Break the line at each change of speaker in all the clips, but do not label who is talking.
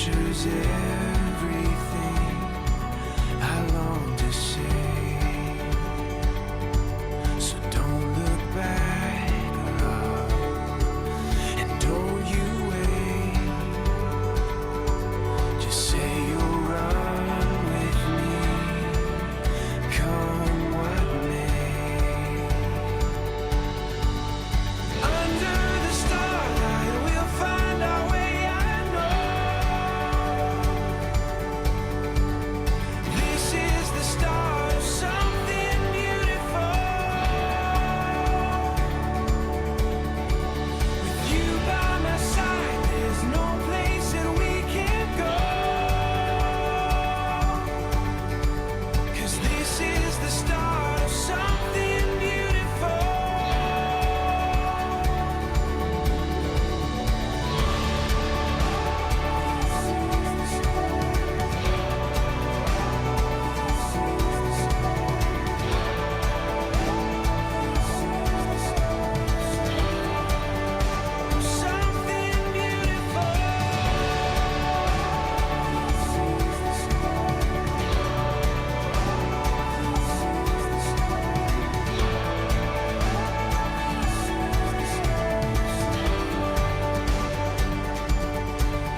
captures everything I long to say. So don't look back, love, and don't you wait. Just say you'll run with me, come what may. Under the starlight we'll find our way, I know. This is the start of something beautiful. With you by my side, there's no place that we can't go. 'Cause this is the start of something beautiful. Something beautiful.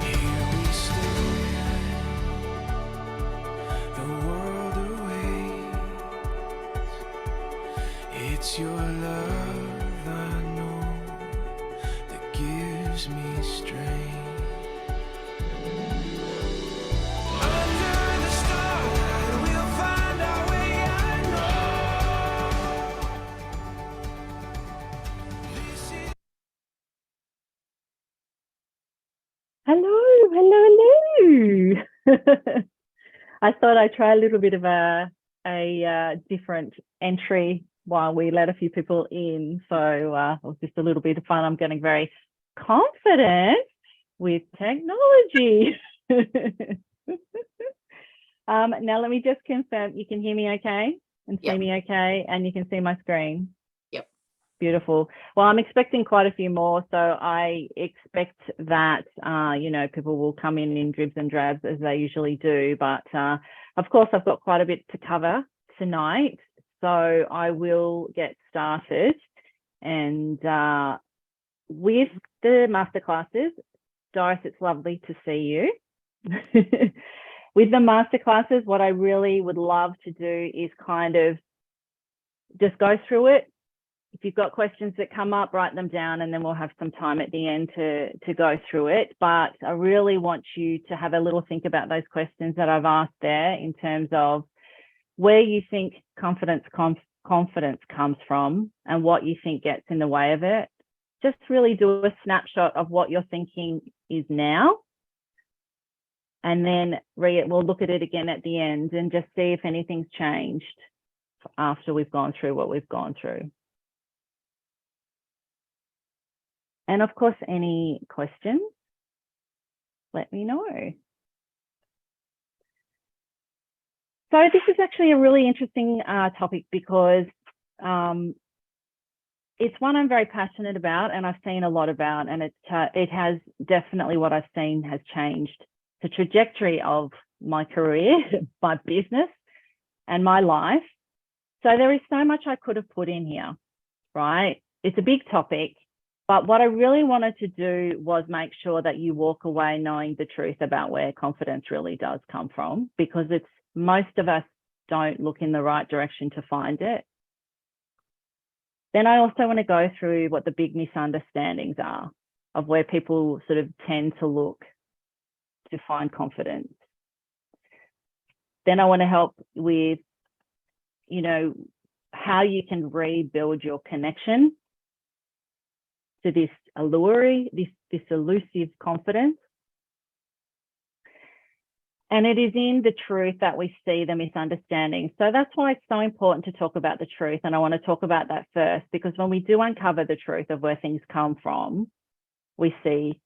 Here we stand, the world awaits. It's your love, I know, that gives me strength. Under the starlight we'll find our way, I know. This is
Hello, hello, hello. I thought I'd try a little bit of a different entry while we let a few people in. So it was just a little bit of fun. I'm getting very confident with technology. Now let me just confirm you can hear me okay and see
Yep.
me okay, and you can see my screen.
Yep.
Beautiful. Well, I'm expecting quite a few more, so I expect that people will come in dribs and drabs as they usually do. But of course, I've got quite a bit to cover tonight, so I will get started. And with the masterclasses, Doris, it's lovely to see you. With the masterclasses, what I really would love to do is kind of just go through it. If you've got questions that come up, write them down, and then we'll have some time at the end to go through it. But I really want you to have a little think about those questions that I've asked there in terms of where you think confidence comes from and what you think gets in the way of it. Just really do a snapshot of what your thinking is now. And then we'll look at it again at the end and just see if anything's changed after we've gone through what we've gone through. And of course, any questions, let me know. So this is actually a really interesting topic because it's one I'm very passionate about and I've seen a lot about, and it has definitely, what I've seen has changed the trajectory of my career, my business, and my life. So there is so much I could have put in here, right? It's a big topic. But what I really wanted to do was make sure that you walk away knowing the truth about where confidence really does come from, because most of us don't look in the right direction to find it. Then I also want to go through what the big misunderstandings are of where people sort of tend to look to find confidence. Then I want to help with, how you can rebuild your connection to this elusive confidence. And it is in the truth that we see the misunderstanding. So that's why it's so important to talk about the truth. And I want to talk about that first, because when we do uncover the truth of where things come from, we see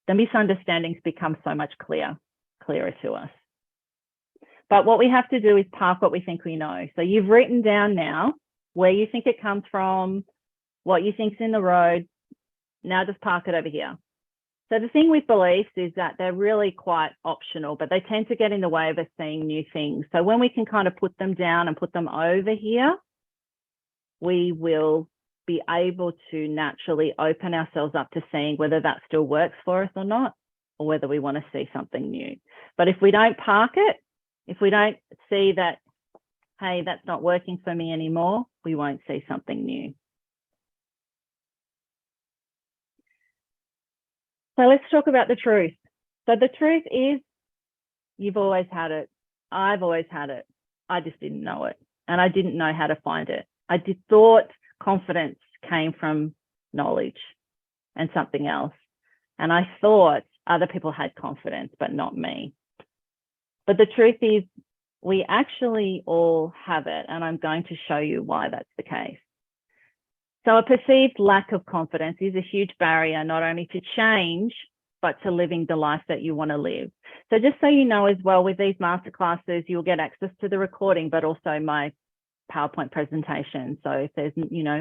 the misunderstandings become so much clearer to us. But what we have to do is park what we think we know. So you've written down now where you think it comes from, what you think's in the road. Now just park it over here. So the thing with beliefs is that they're really quite optional, but they tend to get in the way of us seeing new things. So when we can kind of put them down and put them over here, we will be able to naturally open ourselves up to seeing whether that still works for us or not, or whether we want to see something new. But if we don't park it, if we don't see that, hey, that's not working for me anymore, we won't see something new. So let's talk about the truth. So the truth is, you've always had it. I've always had it. I just didn't know it. And I didn't know how to find it. I thought confidence came from knowledge and something else. And I thought other people had confidence, but not me. But the truth is, we actually all have it. And I'm going to show you why that's the case. So a perceived lack of confidence is a huge barrier, not only to change, but to living the life that you want to live. So just so you know as well, with these masterclasses, you'll get access to the recording, but also my PowerPoint presentation. So if there's,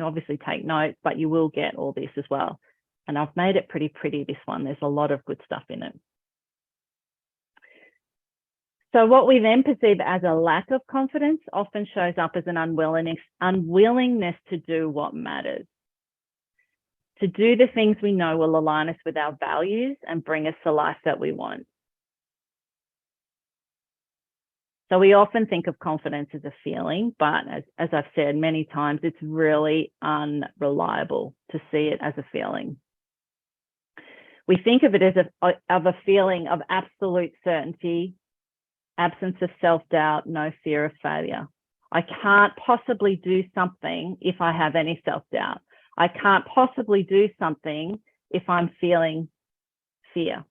obviously take notes, but you will get all this as well. And I've made it pretty pretty, this one. There's a lot of good stuff in it. So what we then perceive as a lack of confidence often shows up as an unwillingness to do what matters, to do the things we know will align us with our values and bring us the life that we want. So we often think of confidence as a feeling, but as I've said many times, it's really unreliable to see it as a feeling. We think of it as a feeling of absolute certainty, absence of self-doubt, no fear of failure. I can't possibly do something if I have any self-doubt. I can't possibly do something if I'm feeling fear.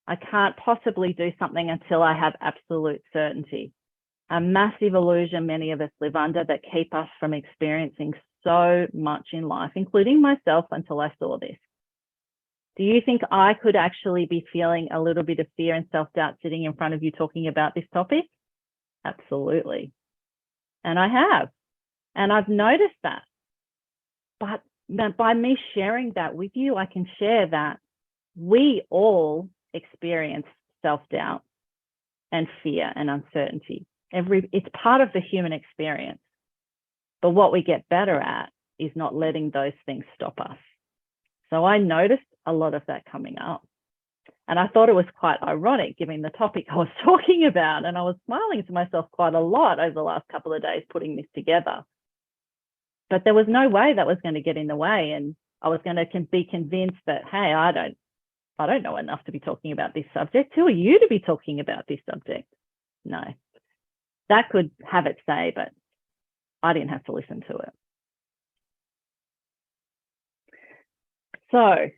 I can't possibly do something until I have absolute certainty. A massive illusion many of us live under that keep us from experiencing so much in life, including myself until I saw this. Do you think I could actually be feeling a little bit of fear and self-doubt sitting in front of you talking about this topic? Absolutely. And I have. And I've noticed that. But by me sharing that with you, I can share that we all experience self-doubt and fear and uncertainty. It's part of the human experience. But what we get better at is not letting those things stop us. So I noticed a lot of that coming up. And I thought it was quite ironic given the topic I was talking about. And I was smiling to myself quite a lot over the last couple of days putting this together. But there was no way that was going to get in the way. And I was going to be convinced that, hey, I don't know enough to be talking about this subject. Who are you to be talking about this subject? No. That could have its say, but I didn't have to listen to it. So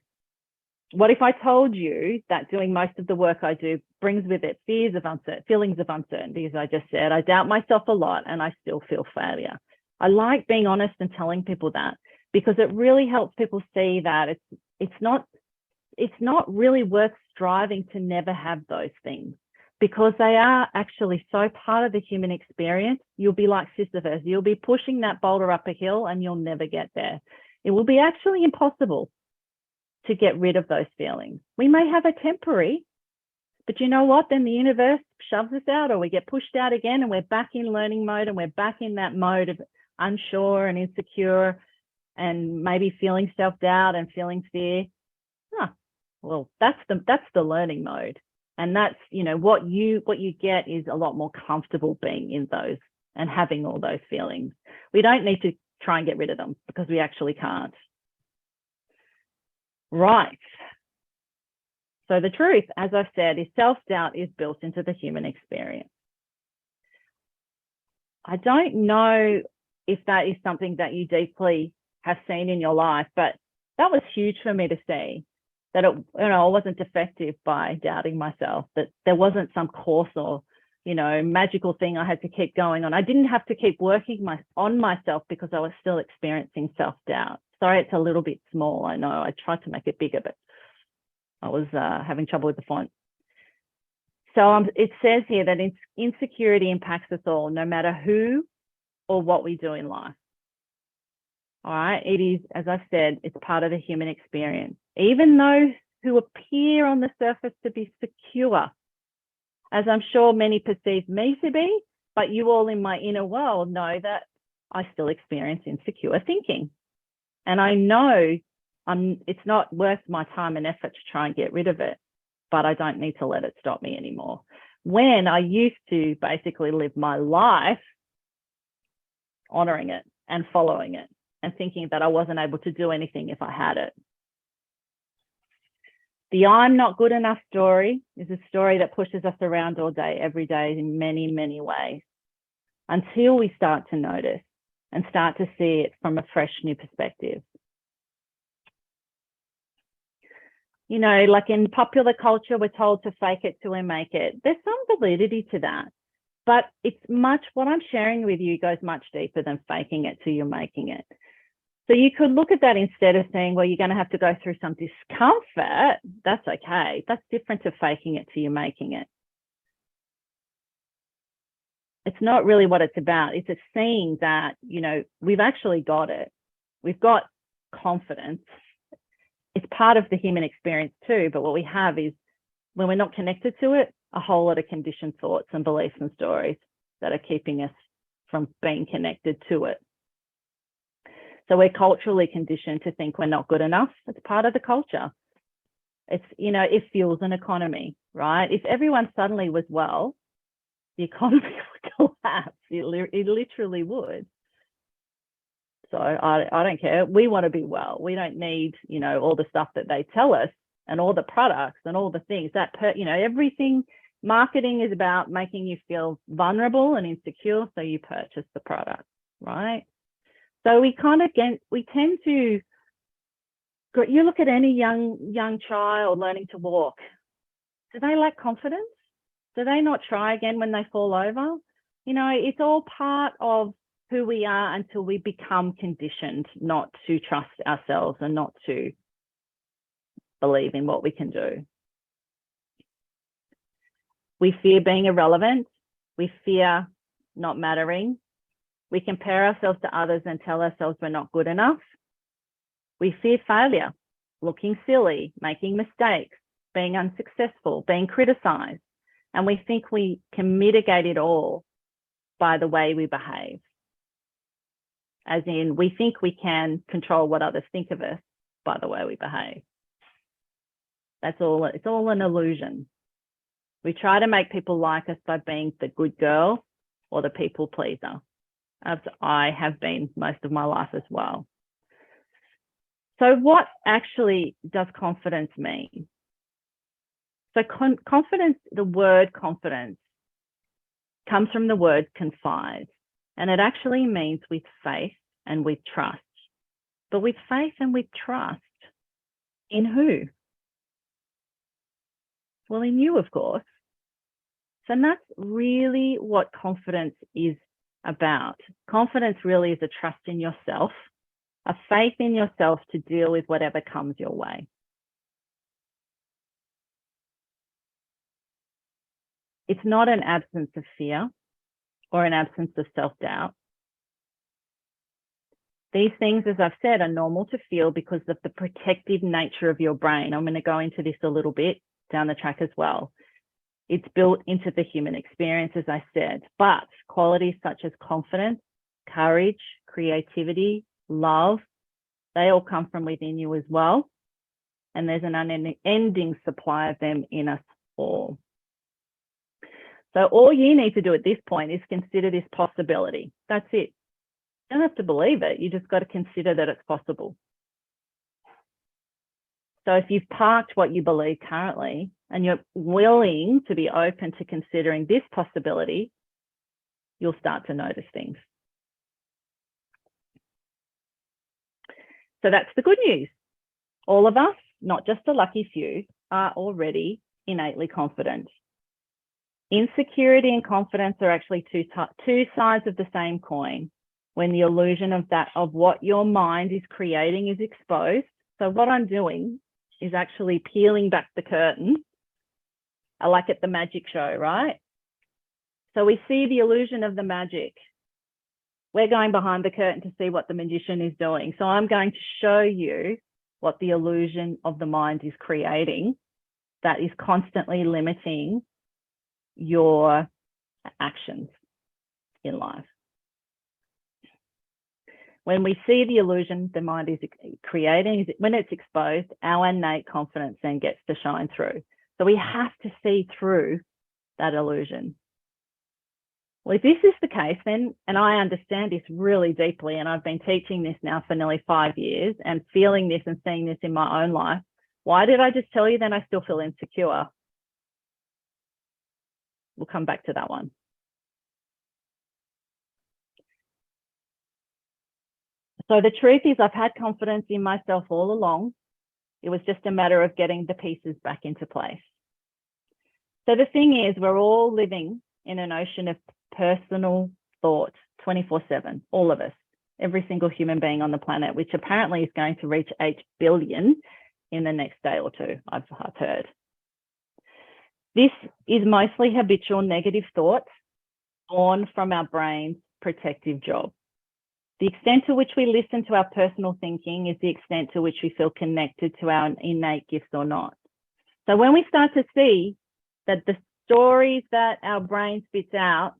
what if I told you that doing most of the work I do brings with it feelings of uncertainty, as I just said. I doubt myself a lot and I still feel failure. I like being honest and telling people that because it really helps people see that it's not really worth striving to never have those things because they are actually so part of the human experience. You'll be like Sisyphus. You'll be pushing that boulder up a hill and you'll never get there. It will be actually impossible to get rid of those feelings. We may have a temporary, but you know what? Then the universe shoves us out or we get pushed out again and we're back in learning mode and we're back in that mode of unsure and insecure and maybe feeling self-doubt and feeling fear. Well, that's the learning mode. And that's, what you get is a lot more comfortable being in those and having all those feelings. We don't need to try and get rid of them because we actually can't. Right. So the truth, as I've said, is self-doubt is built into the human experience. I don't know if that is something that you deeply have seen in your life, but that was huge for me to see that I wasn't defective by doubting myself, that there wasn't some course or, magical thing I had to keep going on. I didn't have to keep working on myself because I was still experiencing self-doubt. Sorry, it's a little bit small. I know I tried to make it bigger, but I was having trouble with the font. So it says here that insecurity impacts us all, no matter who or what we do in life. All right, it is, as I've said, it's part of the human experience. Even those who appear on the surface to be secure, as I'm sure many perceive me to be, but you all in my inner world know that I still experience insecure thinking. And I know it's not worth my time and effort to try and get rid of it, but I don't need to let it stop me anymore. When I used to basically live my life honoring it and following it and thinking that I wasn't able to do anything if I had it. The I'm not good enough story is a story that pushes us around all day, every day, in many, many ways, until we start to notice and start to see it from a fresh new perspective. You know, like in popular culture, we're told to fake it till we make it. There's some validity to that, but what I'm sharing with you goes much deeper than faking it till you're making it. So you could look at that instead of saying, well, you're going to have to go through some discomfort. That's okay. That's different to faking it till you're making it. It's not really what it's about. It's a seeing that, you know, we've actually got it. We've got confidence. It's part of the human experience too. But what we have is, when we're not connected to it, a whole lot of conditioned thoughts and beliefs and stories that are keeping us from being connected to it. So we're culturally conditioned to think we're not good enough. It's part of the culture. It's, you know, it fuels an economy, right? If everyone suddenly was well, the economy would collapse. It literally would. So I don't care. We want to be well. We don't need, you know, all the stuff that they tell us and all the products and all the things that, you know, everything. Marketing is about making you feel vulnerable and insecure, so you purchase the product, right? So we tend to, you look at any young child learning to walk. Do they lack confidence? Do they not try again when they fall over? You know, it's all part of who we are until we become conditioned not to trust ourselves and not to believe in what we can do. We fear being irrelevant. We fear not mattering. We compare ourselves to others and tell ourselves we're not good enough. We fear failure, looking silly, making mistakes, being unsuccessful, being criticized. And we think we can mitigate it all by the way we behave. As in, we think we can control what others think of us by the way we behave. That's all. It's all an illusion. We try to make people like us by being the good girl or the people pleaser, as I have been most of my life as well. So what actually does confidence mean? So confidence, the word confidence comes from the word confide, and it actually means with faith and with trust. But with faith and with trust, in who? Well, in you, of course. So that's really what confidence is about. Confidence really is a trust in yourself, a faith in yourself to deal with whatever comes your way. It's not an absence of fear or an absence of self-doubt. These things, as I've said, are normal to feel because of the protective nature of your brain. I'm going to go into this a little bit down the track as well. It's built into the human experience, as I said, but qualities such as confidence, courage, creativity, love, they all come from within you as well. And there's an unending supply of them in us all. So all you need to do at this point is consider this possibility. That's it. You don't have to believe it. You just got to consider that it's possible. So if you've parked what you believe currently and you're willing to be open to considering this possibility, you'll start to notice things. So that's the good news. All of us, not just a lucky few, are already innately confident. Insecurity and confidence are actually two sides of the same coin. When the illusion of what your mind is creating is exposed. So what I'm doing is actually peeling back the curtain. I like it, the magic show, right? So we see the illusion of the magic. We're going behind the curtain to see what the magician is doing. So I'm going to show you what the illusion of the mind is creating that is constantly limiting your actions in life. When we see the illusion the mind is creating, when it's exposed, our innate confidence then gets to shine through. So we have to see through that illusion. Well, if this is the case, then, and I understand this really deeply, and I've been teaching this now for nearly 5 years and feeling this and seeing this in my own life, why did I just tell you then I still feel insecure? We'll come back to that one. So the truth is I've had confidence in myself all along. It was just a matter of getting the pieces back into place. So the thing is, we're all living in an ocean of personal thought 24/7, all of us, every single human being on the planet, which apparently is going to reach 8 billion in the next day or two, I've heard. This is mostly habitual negative thoughts born from our brain's protective job. The extent to which we listen to our personal thinking is the extent to which we feel connected to our innate gifts or not. So when we start to see that the stories that our brain spits out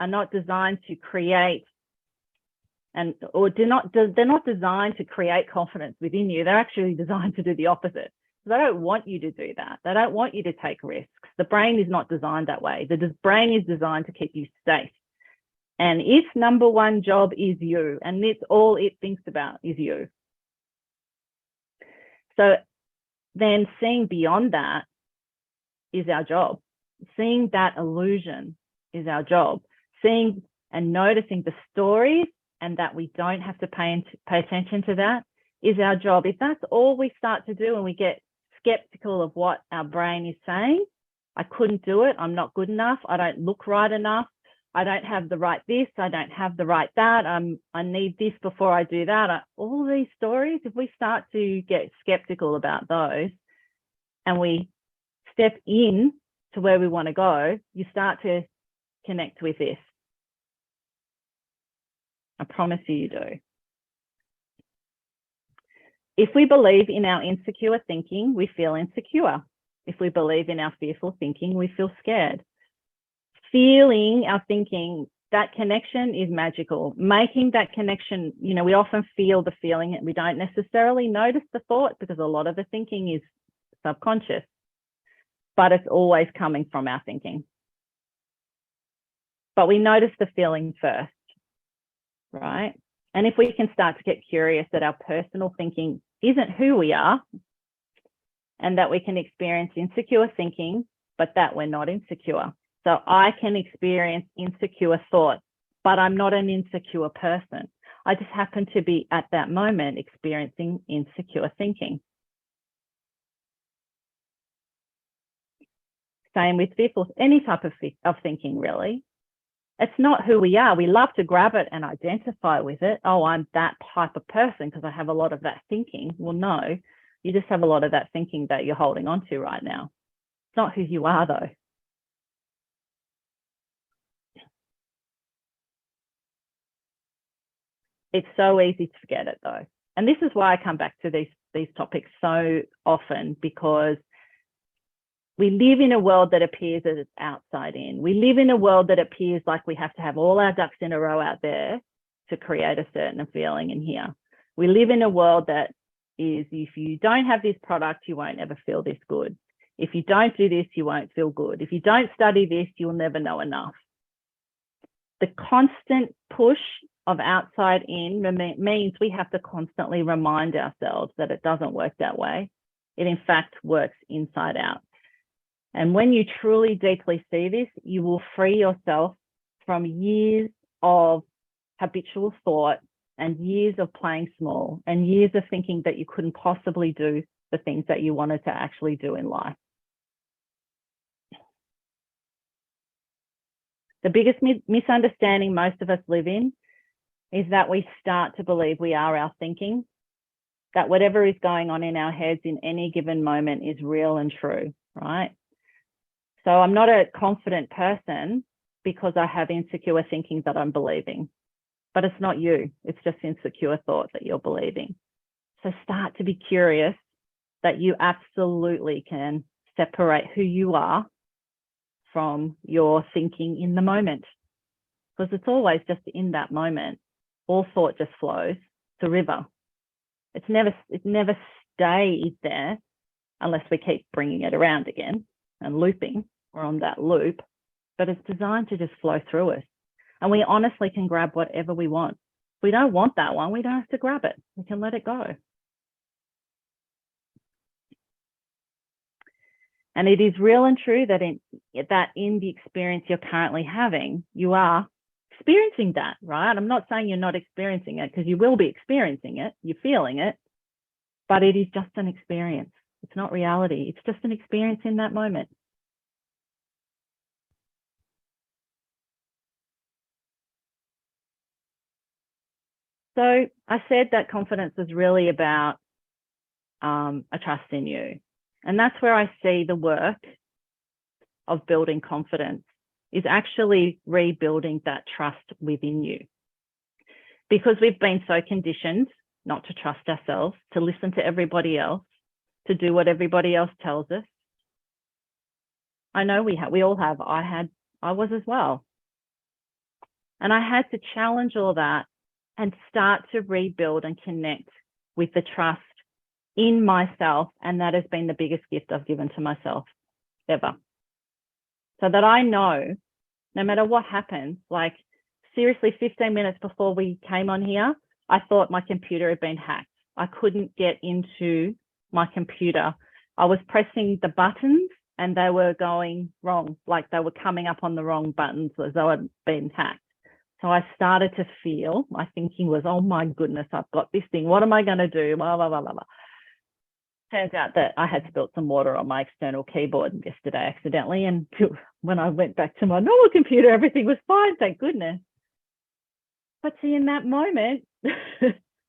are not designed to create they're not designed to create confidence within you. They're actually designed to do the opposite. They don't want you to do that. They don't want you to take risks. The brain is not designed that way. The brain is designed to keep you safe. And its number one job is you, and it's all it thinks about is you. So then seeing beyond that is our job. Seeing that illusion is our job. Seeing and noticing the stories and that we don't have to pay attention to that is our job. If that's all we start to do and we get skeptical of what our brain is saying, I couldn't do it, I'm not good enough, I don't look right enough, I don't have the right this, I don't have the right that, I need this before I do that. All these stories, if we start to get skeptical about those and we step in to where we want to go, you start to connect with this. I promise you do. If we believe in our insecure thinking, we feel insecure. If we believe in our fearful thinking, we feel scared. Feeling our thinking, that connection is magical. Making that connection, we often feel the feeling and we don't necessarily notice the thought because a lot of the thinking is subconscious, but it's always coming from our thinking. But we notice the feeling first, right? And if we can start to get curious that our personal thinking isn't who we are and that we can experience insecure thinking, but that we're not insecure. So I can experience insecure thoughts, but I'm not an insecure person. I just happen to be at that moment experiencing insecure thinking. Same with fearful, any type of thinking, really. It's not who we are. We love to grab it and identify with it. Oh, I'm that type of person because I have a lot of that thinking. Well, no, you just have a lot of that thinking that you're holding on to right now. It's not who you are, though. It's so easy to forget it, though. And this is why I come back to these topics so often, because we live in a world that appears as it's outside in. We live in a world that appears like we have to have all our ducks in a row out there to create a certain feeling in here. We live in a world that is, if you don't have this product, you won't ever feel this good. If you don't do this, you won't feel good. If you don't study this, you'll never know enough. The constant push of outside in means we have to constantly remind ourselves that it doesn't work that way. It in fact works inside out. And when you truly deeply see this, you will free yourself from years of habitual thought and years of playing small and years of thinking that you couldn't possibly do the things that you wanted to actually do in life. The biggest misunderstanding most of us live in is that we start to believe we are our thinking, that whatever is going on in our heads in any given moment is real and true, right? So I'm not a confident person because I have insecure thinking that I'm believing, but it's not you. It's just insecure thought that you're believing. So start to be curious that you absolutely can separate who you are from your thinking in the moment. Because it's always just in that moment. All thought just flows. It's a river. It never stays there unless we keep bringing it around again and looping. We're on that loop, but it's designed to just flow through us. And we honestly can grab whatever we want. If we don't want that one, we don't have to grab it. We can let it go. And it is real and true that in the experience you're currently having, you are experiencing that, right? I'm not saying you're not experiencing it, because you will be experiencing it. You're feeling it, but it is just an experience. It's not reality. It's just an experience in that moment. So I said that confidence is really about a trust in you. And that's where I see the work of building confidence is actually rebuilding that trust within you. Because we've been so conditioned not to trust ourselves, to listen to everybody else, to do what everybody else tells us. I know we all have. I was as well. And I had to challenge all that and start to rebuild and connect with the trust in myself. And that has been the biggest gift I've given to myself ever. So that I know, no matter what happens, like seriously, 15 minutes before we came on here, I thought my computer had been hacked. I couldn't get into my computer. I was pressing the buttons and they were going wrong, like they were coming up on the wrong buttons as though I'd been hacked. So I started to feel, my thinking was, oh my goodness, I've got this thing. What am I going to do? Blah, blah, blah, blah, blah. Turns out that I had spilled some water on my external keyboard yesterday accidentally. And when I went back to my normal computer, everything was fine, thank goodness. But see, in that moment,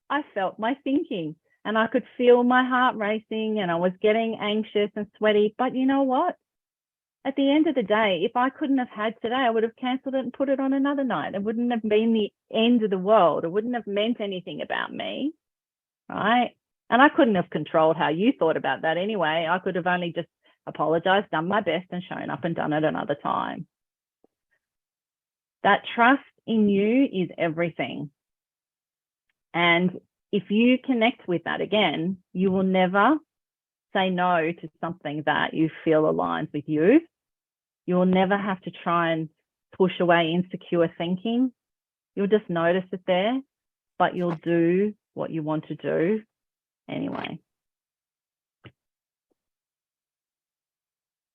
I felt my thinking and I could feel my heart racing and I was getting anxious and sweaty. But you know what? At the end of the day, if I couldn't have had today, I would have cancelled it and put it on another night. It wouldn't have been the end of the world. It wouldn't have meant anything about me, right? And I couldn't have controlled how you thought about that anyway. I could have only just apologized, done my best and shown up and done it another time. That trust in you is everything. And if you connect with that again, you will never say no to something that you feel aligns with you. You will never have to try and push away insecure thinking. You'll just notice it there, but you'll do what you want to do anyway.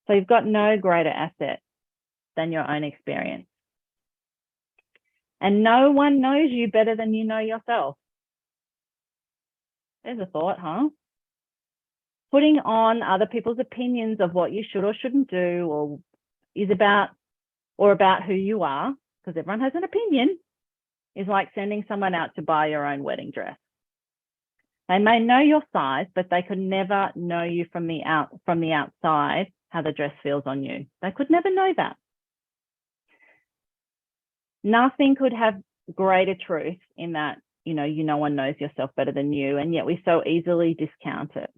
So you've got no greater asset than your own experience. And no one knows you better than you know yourself. There's a thought, huh? Putting on other people's opinions of what you should or shouldn't do or about who you are, because everyone has an opinion, is like sending someone out to buy your own wedding dress. They may know your size, but they could never know you from the outside, how the dress feels on you. They could never know that. Nothing could have greater truth in that, no one knows yourself better than you, and yet we so easily discount it.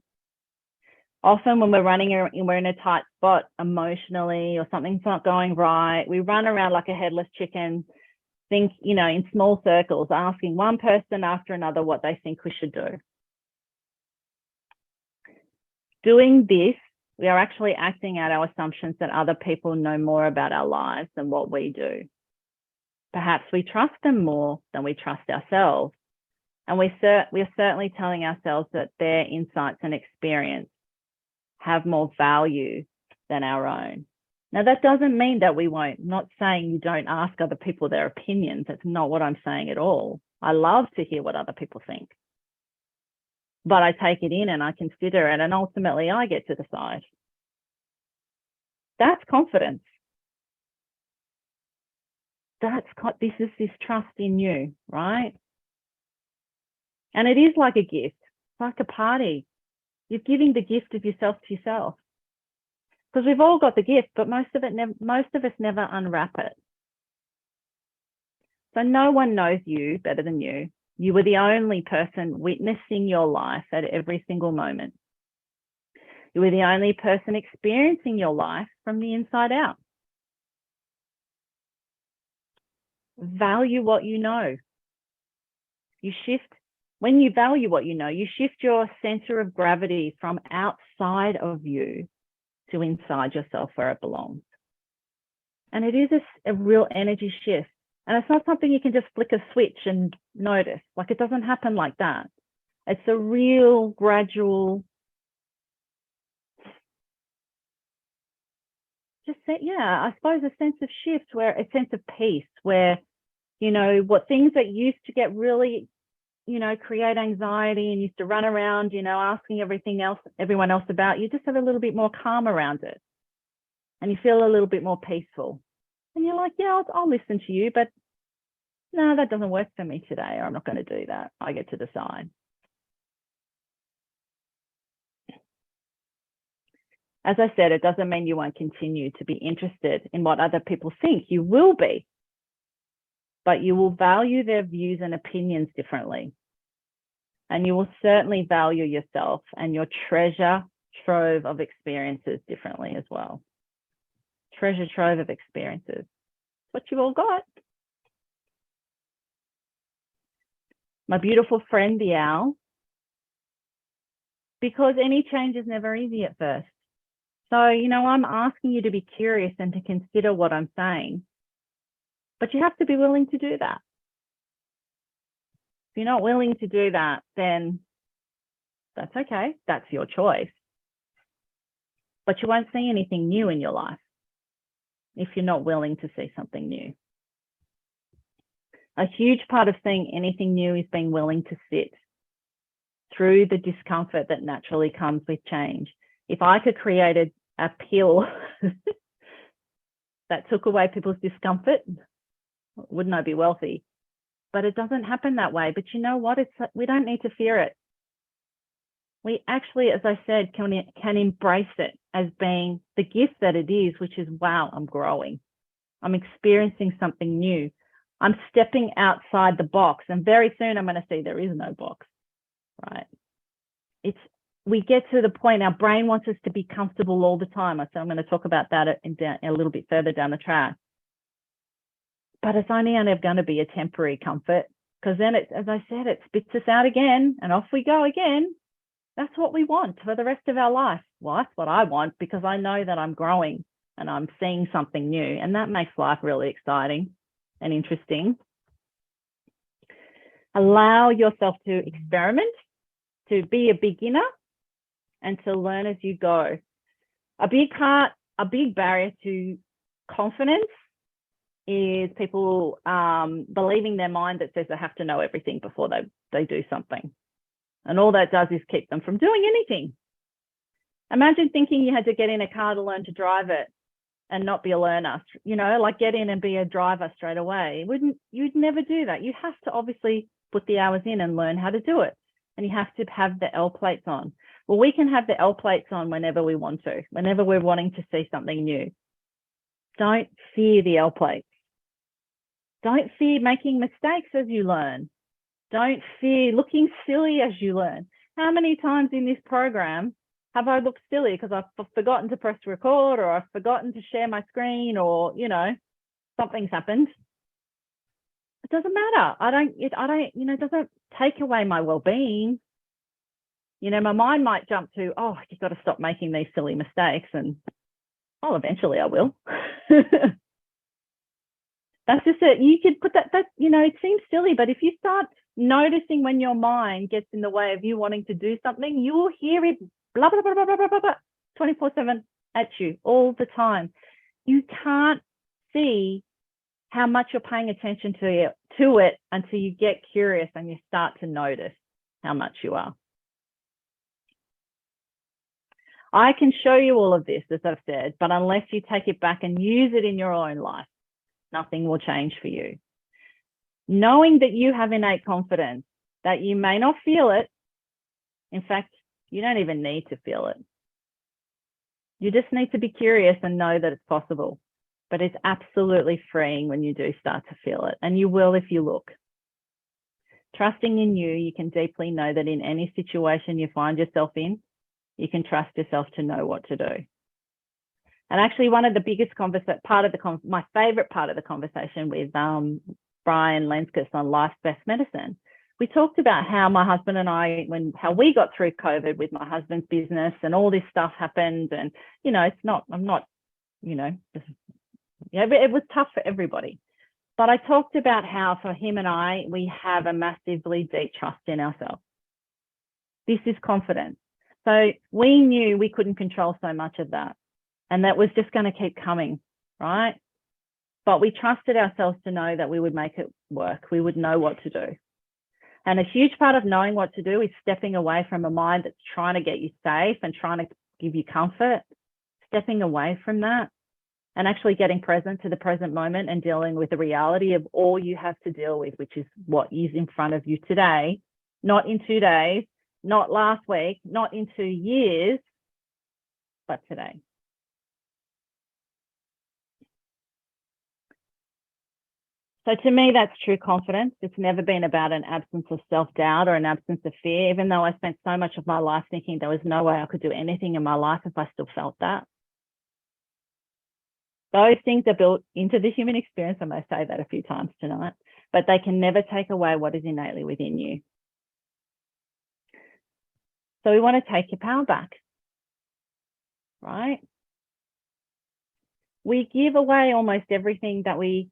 Often when we're in a tight spot emotionally or something's not going right, we run around like a headless chicken, think, in small circles, asking one person after another what they think we should do. Doing this, we are actually acting out our assumptions that other people know more about our lives than what we do. Perhaps we trust them more than we trust ourselves. And we're certainly telling ourselves that their insights and experience have more value than our own. Now, that doesn't mean that we won't. I'm not saying you don't ask other people their opinions. That's not what I'm saying at all. I love to hear what other people think. But I take it in and I consider it, and ultimately I get to decide. That's confidence. This is this trust in you, right? And it is like a gift. It's like a party. You're giving the gift of yourself to yourself. Because we've all got the gift, but most of us never unwrap it. So no one knows you better than you. You were the only person witnessing your life at every single moment. You were the only person experiencing your life from the inside out. Value what you know. When you value what you know, you shift your center of gravity from outside of you to inside yourself where it belongs. And it is a real energy shift. And it's not something you can just flick a switch and notice. Like, it doesn't happen like that. It's a real gradual, I suppose a sense of shift, where a sense of peace, where, what things that used to get really, create anxiety and used to run around, asking everyone else about, you just have a little bit more calm around it. And you feel a little bit more peaceful. And you're like, yeah, I'll listen to you, but no, that doesn't work for me today, or I'm not going to do that. I get to decide. As I said, it doesn't mean you won't continue to be interested in what other people think. You will be, but you will value their views and opinions differently. And you will certainly value yourself and your treasure trove of experiences differently as well. Treasure trove of experiences. What you've all got. My beautiful friend, the owl, because any change is never easy at first. So, I'm asking you to be curious and to consider what I'm saying, but you have to be willing to do that. If you're not willing to do that, then that's okay. That's your choice. But you won't see anything new in your life if you're not willing to see something new. A huge part of seeing anything new is being willing to sit through the discomfort that naturally comes with change. If I could create a pill that took away people's discomfort, wouldn't I be wealthy? But it doesn't happen that way. But you know what? We don't need to fear it. We actually, as I said, can embrace it as being the gift that it is, which is, wow, I'm growing. I'm experiencing something new. I'm stepping outside the box, and very soon I'm going to see there is no box, right? We get to the point, our brain wants us to be comfortable all the time. So I'm going to talk about that a little bit further down the track. But it's only going to be a temporary comfort, because then, as I said, it spits us out again and off we go again. That's what we want for the rest of our life. Well, that's what I want, because I know that I'm growing and I'm seeing something new, and that makes life really exciting and interesting. Allow yourself to experiment, to be a beginner, and to learn as you go. A big barrier to confidence is people believing their mind that says they have to know everything before they do something. And all that does is keep them from doing anything. Imagine thinking you had to get in a car to learn to drive it and not be a learner, like get in and be a driver straight away. You'd never do that. You have to obviously put the hours in and learn how to do it. And you have to have the L plates on. Well, we can have the L plates on whenever we want to, whenever we're wanting to see something new. Don't fear the L plates. Don't fear making mistakes as you learn. Don't fear looking silly as you learn. How many times in this program have I looked silly because I've forgotten to press record, or I've forgotten to share my screen, or, something's happened? It doesn't matter. It doesn't take away my well-being. My mind might jump to, oh, you've got to stop making these silly mistakes. And, eventually I will. That's just it. You could put that, it seems silly, but if you start noticing when your mind gets in the way of you wanting to do something, you will hear it blah, blah, blah, blah, blah, blah, blah, 24/7 at you all the time. You can't see how much you're paying attention to it until you get curious and you start to notice how much you are. I can show you all of this, as I've said, but unless you take it back and use it in your own life, nothing will change for you. Knowing that you have innate confidence, that you may not feel it. In fact, you don't even need to feel it. You just need to be curious and know that it's possible. But it's absolutely freeing when you do start to feel it. And you will if you look. Trusting in you, you can deeply know that in any situation you find yourself in, you can trust yourself to know what to do. And actually, one of the biggest my favorite part of the conversation with Brian Lenskis on Life's Best Medicine, we talked about how my husband and I, how we got through COVID with my husband's business and all this stuff happened. And, it was tough for everybody. But I talked about how for him and I, we have a massively deep trust in ourselves. This is confidence. So we knew we couldn't control so much of that. And that was just going to keep coming, right? But we trusted ourselves to know that we would make it work. We would know what to do. And a huge part of knowing what to do is stepping away from a mind that's trying to get you safe and trying to give you comfort, stepping away from that and actually getting present to the present moment and dealing with the reality of all you have to deal with, which is what is in front of you today, not in 2 days, not last week, not in 2 years, but today. So to me, that's true confidence. It's never been about an absence of self-doubt or an absence of fear, even though I spent so much of my life thinking there was no way I could do anything in my life if I still felt that. Those things are built into the human experience. I may say that a few times tonight, but they can never take away what is innately within you. So we want to take your power back, right? We give away almost everything that we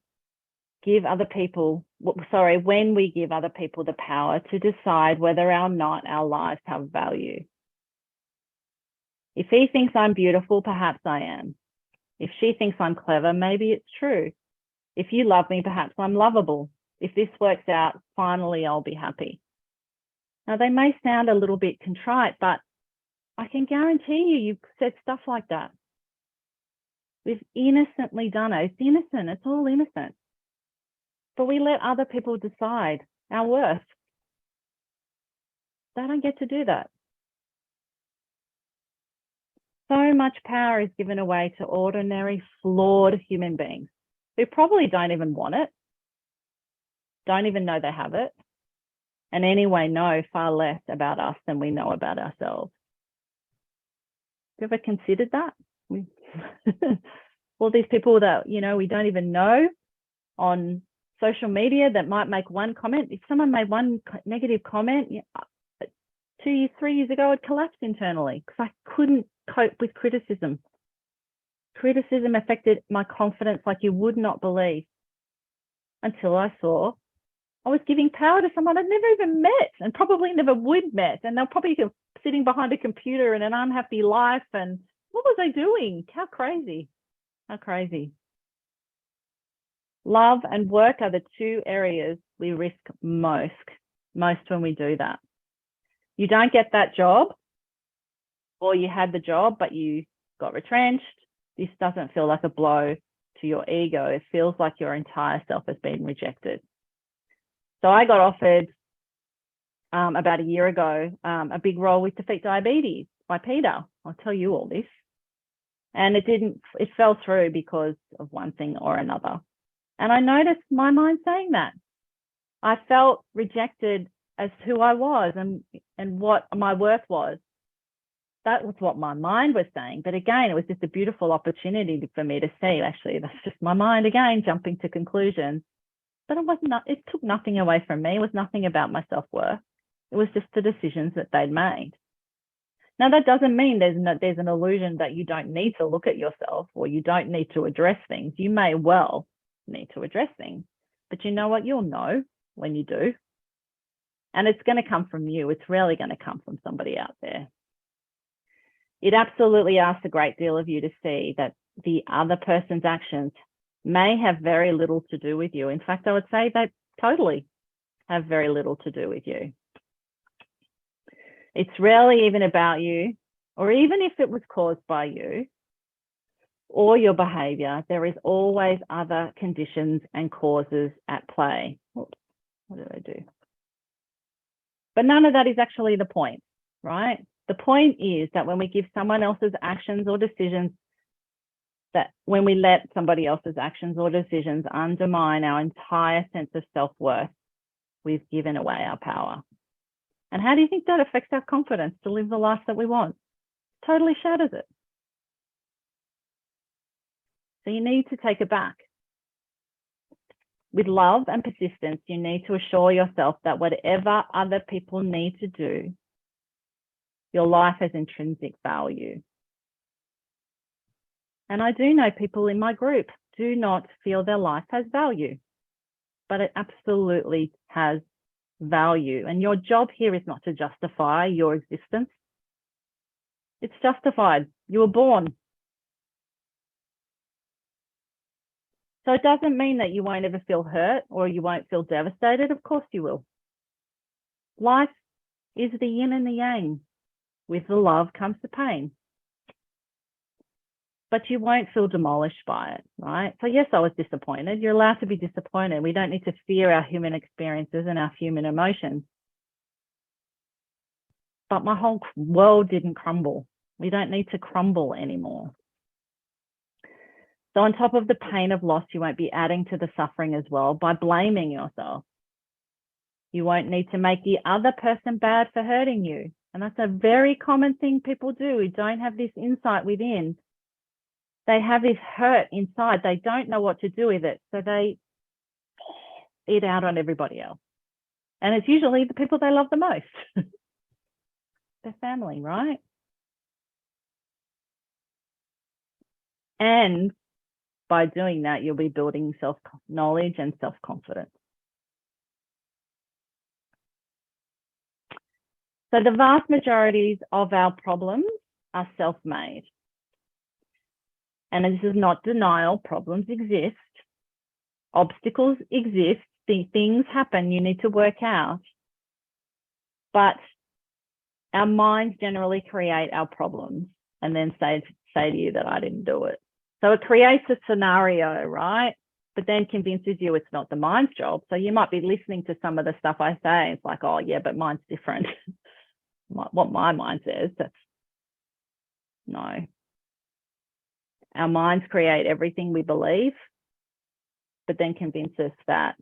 give other people, when we give other people the power to decide whether or not our lives have value. If he thinks I'm beautiful, perhaps I am. If she thinks I'm clever, maybe it's true. If you love me, perhaps I'm lovable. If this works out, finally I'll be happy. Now, they may sound a little bit contrite, but I can guarantee you've said stuff like that. We've innocently done it. It's innocent. It's all innocent. But we let other people decide our worth. They don't get to do that. So much power is given away to ordinary, flawed human beings who probably don't even want it, don't even know they have it, and anyway know far less about us than we know about ourselves. Have you ever considered that? All these people that, we don't even know on social media that might make one comment. If someone made one negative comment, 2 years, 3 years ago, I'd collapsed internally because I couldn't cope with criticism. Criticism affected my confidence like you would not believe, until I saw I was giving power to someone I'd never even met and probably never would met. And they're probably sitting behind a computer in an unhappy life. And what was I doing? How crazy. How crazy. Love and work are the two areas we risk most when we do that. You don't get that job, or you had the job, but you got retrenched. This doesn't feel like a blow to your ego. It feels like your entire self has been rejected. So I got offered about a year ago a big role with Defeat Diabetes by Peter. I'll tell you all this. And it fell through because of one thing or another. And I noticed my mind saying that. I felt rejected as who I was and what my worth was. That was what my mind was saying. But again, it was just a beautiful opportunity for me to see, actually, that's just my mind again, jumping to conclusions. But it took nothing away from me. It was nothing about my self-worth. It was just the decisions that they'd made. Now, that doesn't mean there's an illusion that you don't need to look at yourself or you don't need to address things. You may well need to address things, but you know what? You'll know when you do. And it's going to come from you. It's rarely going to come from somebody out there. It absolutely asks a great deal of you to see that the other person's actions may have very little to do with you. In fact, I would say they totally have very little to do with you. It's rarely even about you, or even if it was caused by you or your behavior, there is always other conditions and causes at play. Oops, what did I do? But none of that is actually the point, right? The point is that when we give someone else's actions or decisions, that when we let somebody else's actions or decisions undermine our entire sense of self-worth, we've given away our power. And how do you think that affects our confidence to live the life that we want? Totally shatters it. So you need to take it back. With love and persistence, you need to assure yourself that whatever other people need to do, your life has intrinsic value. And I do know people in my group do not feel their life has value, but it absolutely has value. And your job here is not to justify your existence. It's justified. You were born. So it doesn't mean that you won't ever feel hurt or you won't feel devastated. Of course you will. Life is the yin and the yang. With the love comes the pain. But you won't feel demolished by it, right? So yes, I was disappointed. You're allowed to be disappointed. We don't need to fear our human experiences and our human emotions. But my whole world didn't crumble. We don't need to crumble anymore. So on top of the pain of loss, you won't be adding to the suffering as well by blaming yourself. You won't need to make the other person bad for hurting you. And that's a very common thing people do who don't have this insight within. They have this hurt inside. They don't know what to do with it. So they eat out on everybody else. And it's usually the people they love the most. Their family, right? And by doing that, you'll be building self-knowledge and self-confidence. So the vast majority of our problems are self-made. And this is not denial. Problems exist. Obstacles exist. Things happen you need to work out. But our minds generally create our problems and then say to you that I didn't do it. So it creates a scenario, right? But then convinces you it's not the mind's job. So you might be listening to some of the stuff I say. It's like, oh yeah, but mine's different. What my mind says, that's no. Our minds create everything we believe, but then convince us that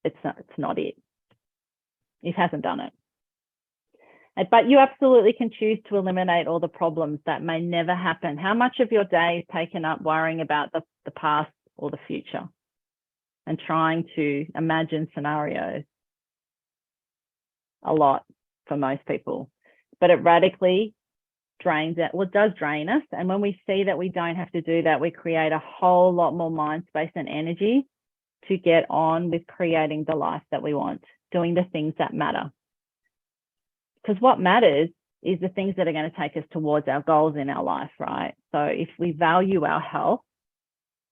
it's not it. It hasn't done it. But you absolutely can choose to eliminate all the problems that may never happen. How much of your day is taken up worrying about the past or the future and trying to imagine scenarios? A lot for most people. But it radically drains it. Well, it does drain us. And when we see that we don't have to do that, we create a whole lot more mind space and energy to get on with creating the life that we want, doing the things that matter. Because what matters is the things that are going to take us towards our goals in our life, right? So if we value our health,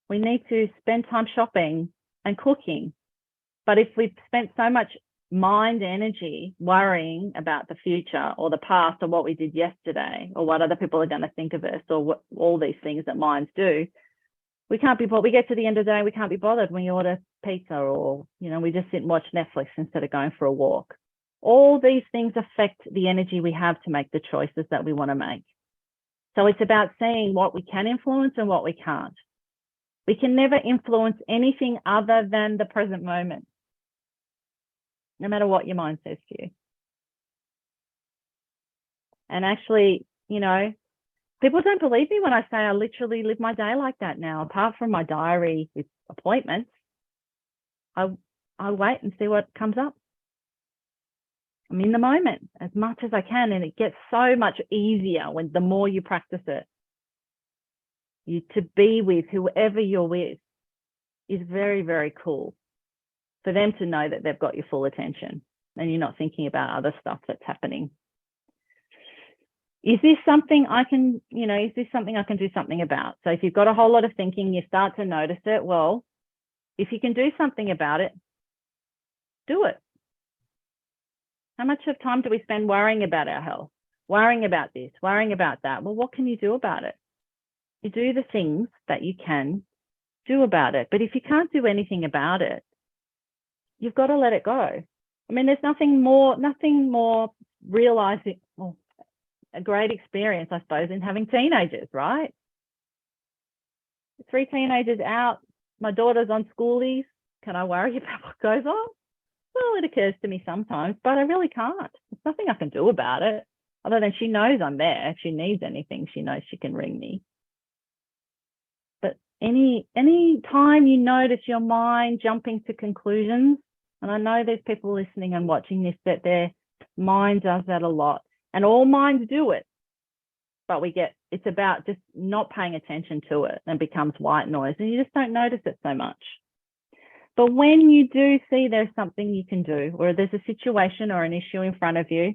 we need to spend time shopping and cooking. But if we've spent so much mind energy worrying about the future or the past or what we did yesterday or what other people are going to think of us or what, all these things that minds do, we can't be bothered. We get to the end of the day, we can't be bothered when you order pizza or, we just sit and watch Netflix instead of going for a walk. All these things affect the energy we have to make the choices that we want to make. So it's about seeing what we can influence and what we can't. We can never influence anything other than the present moment, no matter what your mind says to you. And actually, people don't believe me when I say I literally live my day like that now. Apart from my diary with appointments, I wait and see what comes up. I'm in the moment as much as I can, and it gets so much easier when the more you practice it. To be with whoever you're with is very, very cool. For them to know that they've got your full attention and you're not thinking about other stuff that's happening. Is this something I can, do something about? So if you've got a whole lot of thinking, you start to notice it. Well, if you can do something about it, do it. How much of time do we spend worrying about our health, worrying about this, worrying about that? Well, what can you do about it? You do the things that you can do about it. But if you can't do anything about it, you've got to let it go. I mean, there's nothing more realizing, well, a great experience, I suppose, in having teenagers, right? 3 teenagers out, my daughter's on schoolies. Can I worry about what goes on? Well, it occurs to me sometimes, but I really can't. There's nothing I can do about it other than she knows I'm there. If she needs anything, she knows she can ring me. But any time you notice your mind jumping to conclusions, and I know there's people listening and watching this that their mind does that a lot, and all minds do it, but it's about just not paying attention to it and becomes white noise, and you just don't notice it so much. But when you do see there's something you can do, or there's a situation or an issue in front of you,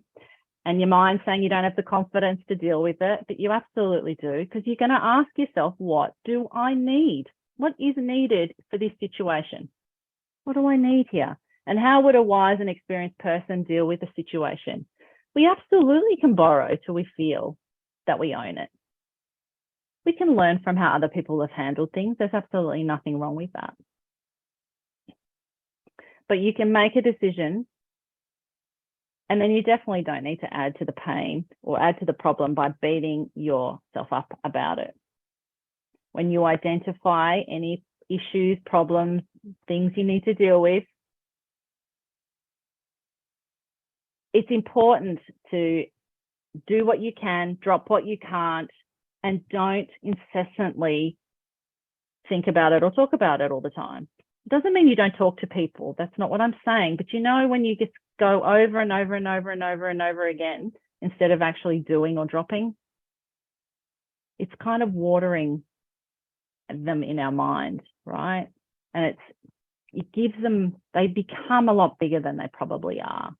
and your mind's saying you don't have the confidence to deal with it, but you absolutely do, because you're going to ask yourself, what do I need? What is needed for this situation? What do I need here? And how would a wise and experienced person deal with the situation? We absolutely can borrow till we feel that we own it. We can learn from how other people have handled things. There's absolutely nothing wrong with that. But you can make a decision, and then you definitely don't need to add to the pain or add to the problem by beating yourself up about it. When you identify any issues, problems, things you need to deal with, it's important to do what you can, drop what you can't, and don't incessantly think about it or talk about it all the time. It doesn't mean you don't talk to people. That's not what I'm saying. But when you just go over and over and over and over and over again, instead of actually doing or dropping, it's kind of watering them in our mind, right? And it gives them, they become a lot bigger than they probably are.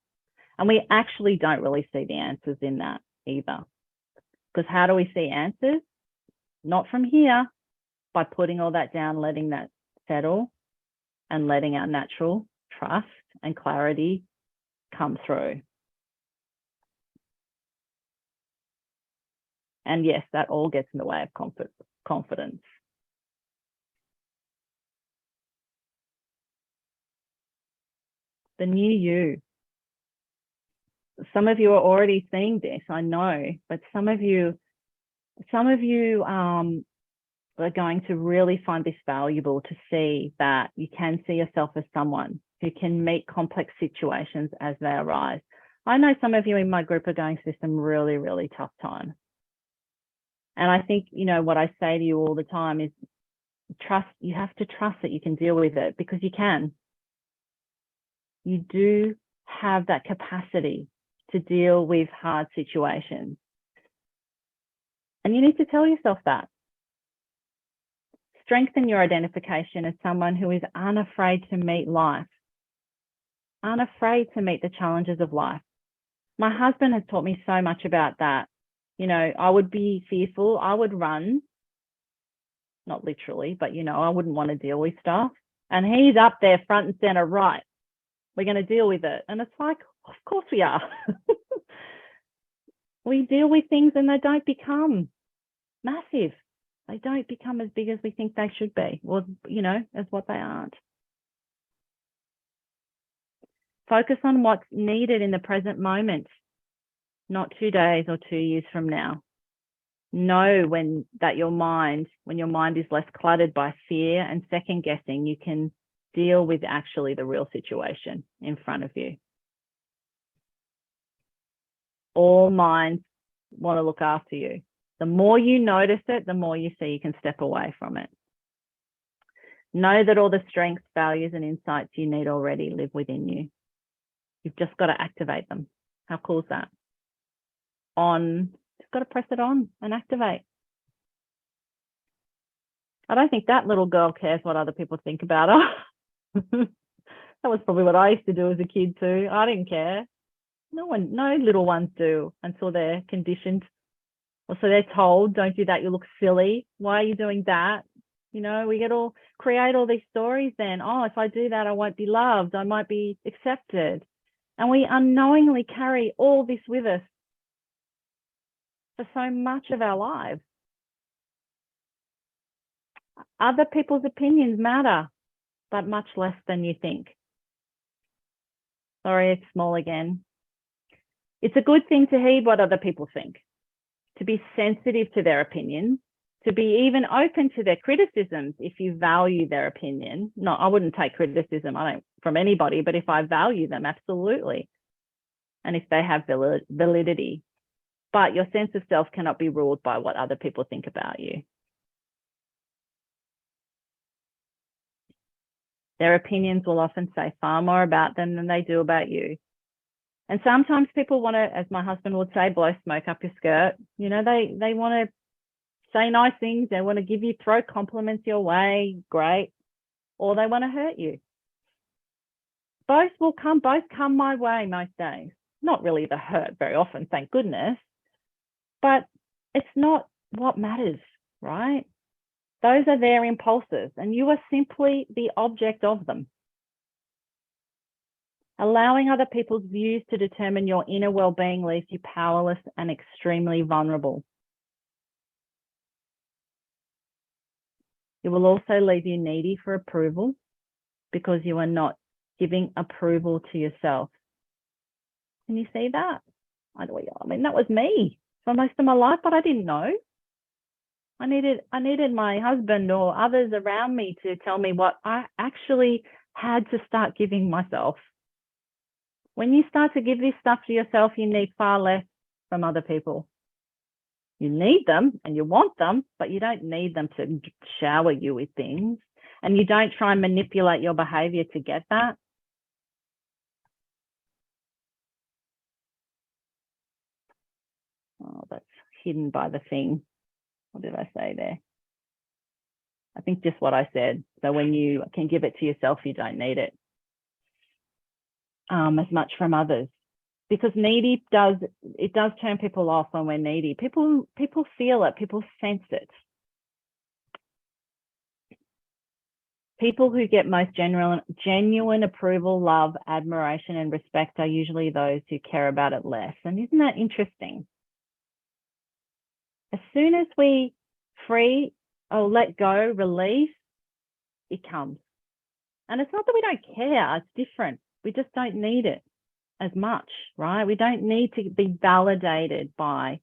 And we actually don't really see the answers in that either. Because how do we see answers? Not from here, by putting all that down, letting that settle, and letting our natural trust and clarity come through. And yes, that all gets in the way of confidence. The new you. Some of you are already seeing this, I know, but some of you are going to really find this valuable, to see that you can see yourself as someone who can meet complex situations as they arise. I know some of you in my group are going through some really, really tough times. And I think, what I say to you all the time is trust. You have to trust that you can deal with it, because you can. You do have that capacity to deal with hard situations. And you need to tell yourself that. Strengthen your identification as someone who is unafraid to meet life, unafraid to meet the challenges of life. My husband has taught me so much about that. I would be fearful. I would run, not literally, but, I wouldn't want to deal with stuff. And he's up there front and center, right? We're going to deal with it. And it's like, of course we are. We deal with things and they don't become massive. They don't become as big as we think they should be, or, as what they aren't. Focus on what's needed in the present moment, not 2 days or 2 years from now. Know when your mind is less cluttered by fear and second guessing, you can deal with actually the real situation in front of you. All minds want to look after you. The more you notice it, the more you see you can step away from it. Know that all the strengths, values, and insights you need already live within you. You've just got to activate them. How cool is that? Just got to press it on and activate. I don't think that little girl cares what other people think about her. That was probably what I used to do as a kid too. I didn't care. No little ones do until they're conditioned. Or so they're told, don't do that, you look silly. Why are you doing that? We create all these stories then. Oh, if I do that, I won't be loved. I might be accepted. And we unknowingly carry all this with us for so much of our lives. Other people's opinions matter, but much less than you think. Sorry, it's small again. It's a good thing to heed what other people think, to be sensitive to their opinions, to be even open to their criticisms if you value their opinion. No, I wouldn't take criticism from anybody, but if I value them, absolutely. And if they have validity. But your sense of self cannot be ruled by what other people think about you. Their opinions will often say far more about them than they do about you. And sometimes people want to, as my husband would say, blow smoke up your skirt. You know, they want to say nice things. They want to give you, throw compliments your way. Great. Or they want to hurt you. Both come my way most days. Not really the hurt very often, thank goodness. But it's not what matters, right? Those are their impulses, and you are simply the object of them. Allowing other people's views to determine your inner well-being leaves you powerless and extremely vulnerable. It will also leave you needy for approval because you are not giving approval to yourself. Can you see that? I mean, that was me for most of my life, but I didn't know. I needed my husband or others around me to tell me what I actually had to start giving myself. When you start to give this stuff to yourself, you need far less from other people. You need them and you want them, but you don't need them to shower you with things. And you don't try and manipulate your behavior to get that. Oh, that's hidden by the thing. What did I say there? I think just what I said. So when you can give it to yourself, you don't need it as much from others. Because needy does turn people off when we're needy. People feel it, people sense it. People who get most genuine approval, love, admiration, and respect are usually those who care about it less. And isn't that interesting? As soon as we let go, release, it comes. And it's not that we don't care, it's different. We just don't need it as much, right? We don't need to be validated by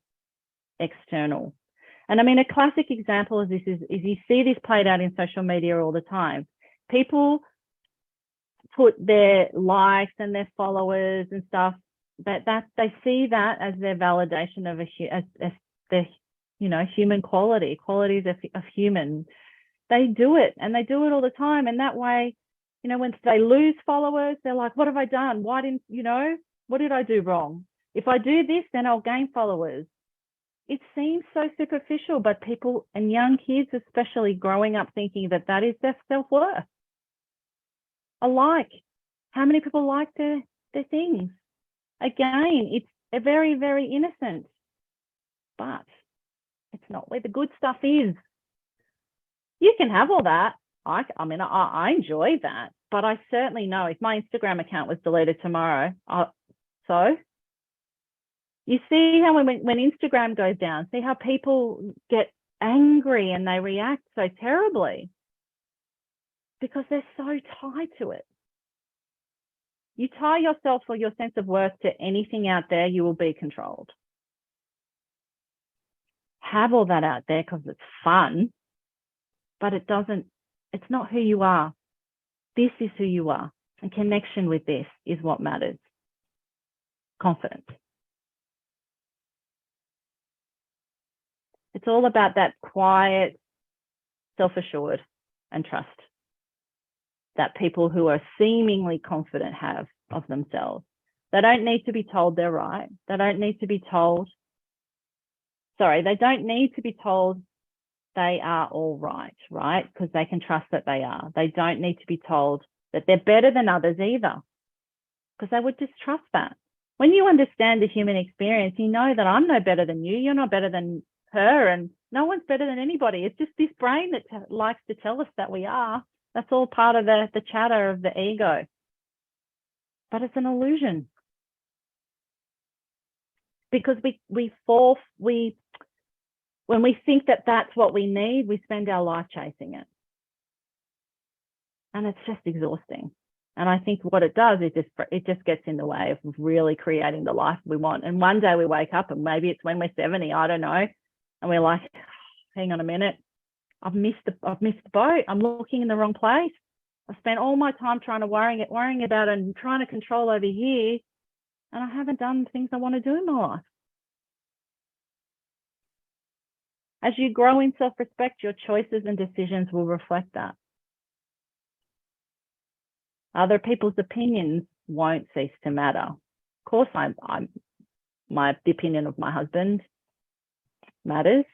external. And I mean, a classic example of this is you see this played out in social media all the time. People put their likes and their followers and stuff, that they see that as their validation of as their human qualities of human. They do it, and they do it all the time. And that way, when they lose followers, they're like, what have I done? Why didn't, what did I do wrong? If I do this, then I'll gain followers. It seems so superficial, but people, and young kids especially, growing up thinking that is their self-worth. How many people like their things? Again, it's a very, very innocent, but it's not where the good stuff is. You can have all that. I enjoy that, but I certainly know if my Instagram account was deleted tomorrow, so you see how when Instagram goes down, see how people get angry and they react so terribly because they're so tied to it. You tie yourself or your sense of worth to anything out there, you will be controlled. Have all that out there because it's fun, but it's not who you are. This is who you are. And connection with this is what matters. Confidence. It's all about that quiet, self-assured and trust that people who are seemingly confident have of themselves. They don't need to be told they're right. They don't need to be told they are all right? Because they can trust that they are. They don't need to be told that they're better than others either, because they would just trust that. When you understand the human experience, you know that I'm no better than you. You're not better than her, and no one's better than anybody. It's just this brain that likes to tell us that we are. That's all part of the chatter of the ego. But it's an illusion. Because when we think that that's what we need, we spend our life chasing it. And it's just exhausting. And I think what it does is it just gets in the way of really creating the life we want. And one day we wake up, and maybe it's when we're 70, I don't know, and we're like, hang on a minute, I've missed the boat. I'm looking in the wrong place. I've spent all my time trying to worrying about and trying to control over here, and I haven't done the things I want to do in my life. As you grow in self-respect, your choices and decisions will reflect that. Other people's opinions won't cease to matter. Of course, the opinion of my husband matters,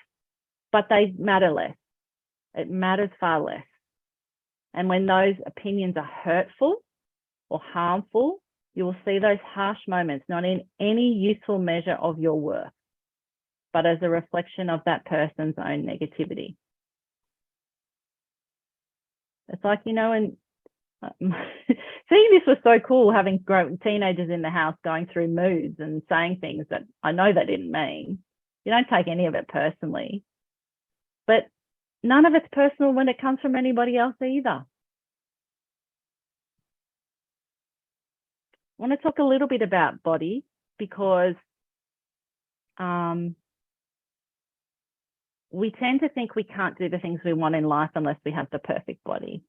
but they matter less. It matters far less. And when those opinions are hurtful or harmful, you will see those harsh moments not in any useful measure of your worth, but as a reflection of that person's own negativity. It's like, you know, and seeing this was so cool, having teenagers in the house going through moods and saying things that I know they didn't mean. You don't take any of it personally, but none of it's personal when it comes from anybody else either. I want to talk a little bit about body because we tend to think we can't do the things we want in life unless we have the perfect body.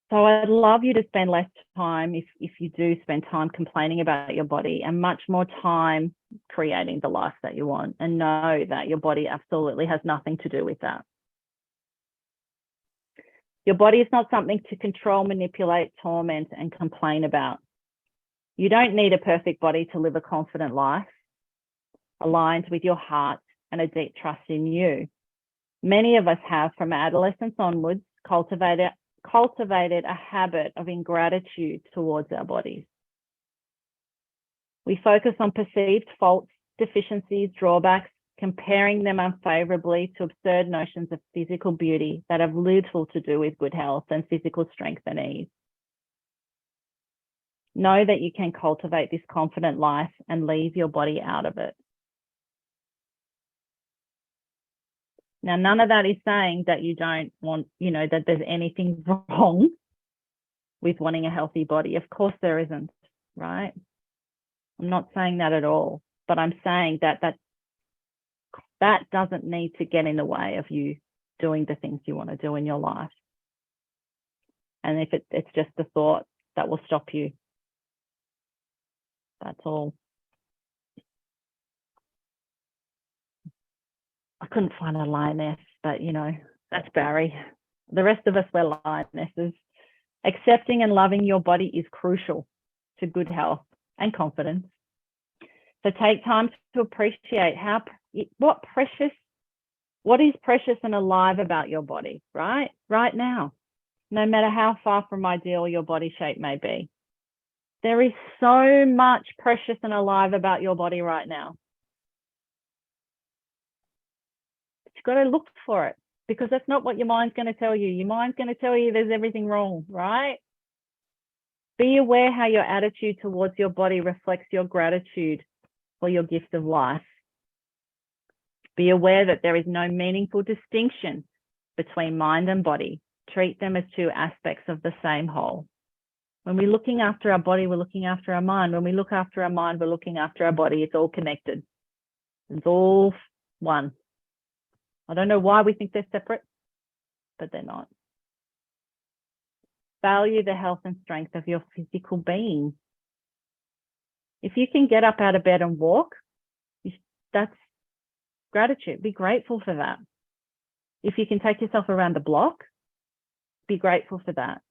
So I'd love you to spend less time, if you do spend time complaining about your body, and much more time creating the life that you want, and know that your body absolutely has nothing to do with that. Your body is not something to control, manipulate, torment, and complain about. You don't need a perfect body to live a confident life, aligned with your heart and a deep trust in you. Many of us have, from adolescence onwards, cultivated a habit of ingratitude towards our bodies. We focus on perceived faults, deficiencies, drawbacks, comparing them unfavorably to absurd notions of physical beauty that have little to do with good health and physical strength and ease. Know that you can cultivate this confident life and leave your body out of it. Now, none of that is saying that you don't want, that there's anything wrong with wanting a healthy body. Of course there isn't, right? I'm not saying that at all, but I'm saying that doesn't need to get in the way of you doing the things you want to do in your life. And if it's just a thought that will stop you, that's all. I couldn't find a lioness, but that's Barry. The rest of us, we're lionesses. Accepting and loving your body is crucial to good health and confidence. So take time to appreciate what is precious and alive about your body, right now, no matter how far from ideal your body shape may be. There is so much precious and alive about your body right now. You've got to look for it, because that's not what your mind's going to tell you. Your mind's going to tell you there's everything wrong, right? Be aware how your attitude towards your body reflects your gratitude for your gift of life. Be aware that there is no meaningful distinction between mind and body. Treat them as two aspects of the same whole. When we're looking after our body, we're looking after our mind. When we look after our mind, we're looking after our body. It's all connected. It's all one. I don't know why we think they're separate, but they're not. Value the health and strength of your physical being. If you can get up out of bed and walk, that's gratitude. Be grateful for that. If you can take yourself around the block, be grateful for that.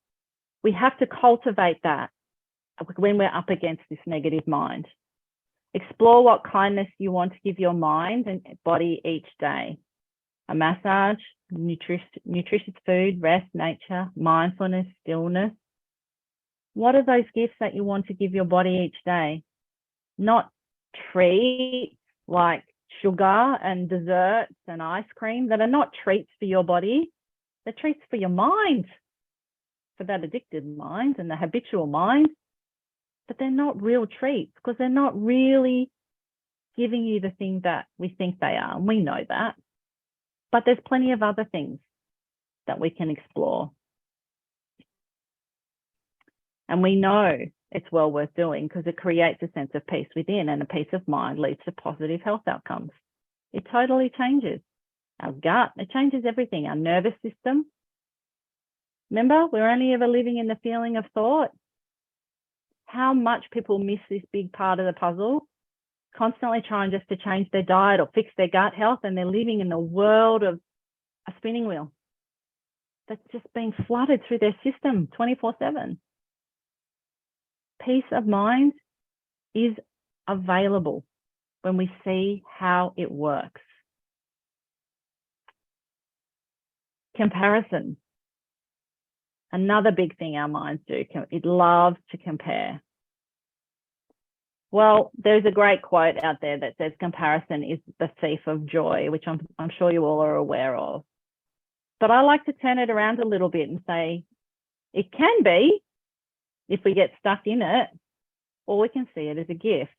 We have to cultivate that when we're up against this negative mind. Explore what kindness you want to give your mind and body each day. A massage, nutritious food, rest, nature, mindfulness, stillness. What are those gifts that you want to give your body each day? Not treats like sugar and desserts and ice cream that are not treats for your body. They're treats for your mind, for that addicted mind and the habitual mind. But they're not real treats, because they're not really giving you the thing that we think they are. And we know that. But there's plenty of other things that we can explore. And we know it's well worth doing because it creates a sense of peace within, and a peace of mind leads to positive health outcomes. It totally changes our gut. It changes everything, our nervous system. Remember, we're only ever living in the feeling of thought. How much people miss this big part of the puzzle, constantly trying just to change their diet or fix their gut health, and they're living in the world of a spinning wheel that's just being flooded through their system 24/7. Peace of mind is available when we see how it works. Comparison. Another big thing our minds do. It loves to compare. Well, there's a great quote out there that says comparison is the thief of joy, which I'm sure you all are aware of. But I like to turn it around a little bit and say it can be if we get stuck in it, or we can see it as a gift.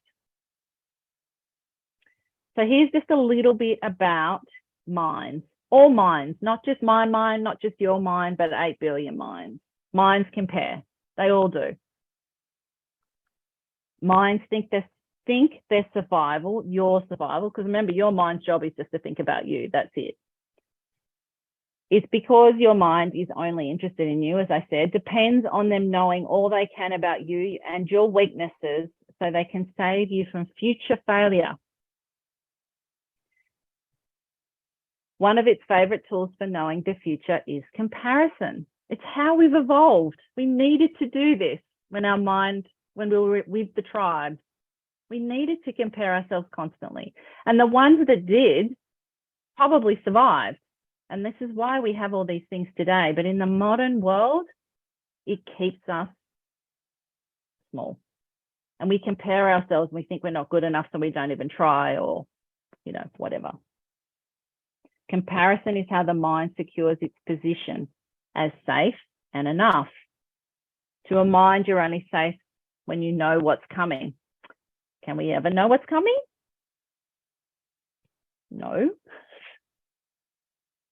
So here's just a little bit about minds. All minds, not just my mind, not just your mind, but 8 billion minds. Minds compare. They all do. Minds think their survival, your survival, because remember, your mind's job is just to think about you. That's it. It's because your mind is only interested in you, as I said, depends on them knowing all they can about you and your weaknesses so they can save you from future failure. One of its favorite tools for knowing the future is comparison. It's how we've evolved. We needed to do this when we were with the tribe. We needed to compare ourselves constantly. And the ones that did probably survived. And this is why we have all these things today. But in the modern world, it keeps us small. And we compare ourselves and we think we're not good enough, so we don't even try, or, whatever. Comparison is how the mind secures its position as safe and enough. To a mind, you're only safe when you know what's coming. Can we ever know what's coming? No.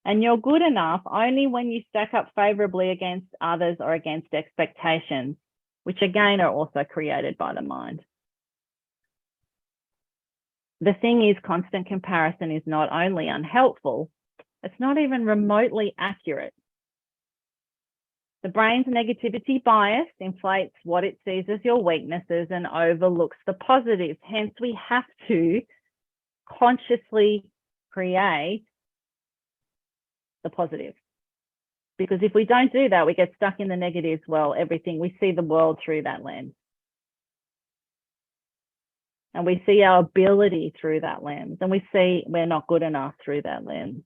And you're good enough only when you stack up favorably against others or against expectations, which again are also created by the mind. The thing is, constant comparison is not only unhelpful, it's not even remotely accurate. The brain's negativity bias inflates what it sees as your weaknesses and overlooks the positives. Hence, we have to consciously create the positive. Because if we don't do that, we get stuck in the negatives. Well, we see the world through that lens. And we see our ability through that lens. And we see we're not good enough through that lens.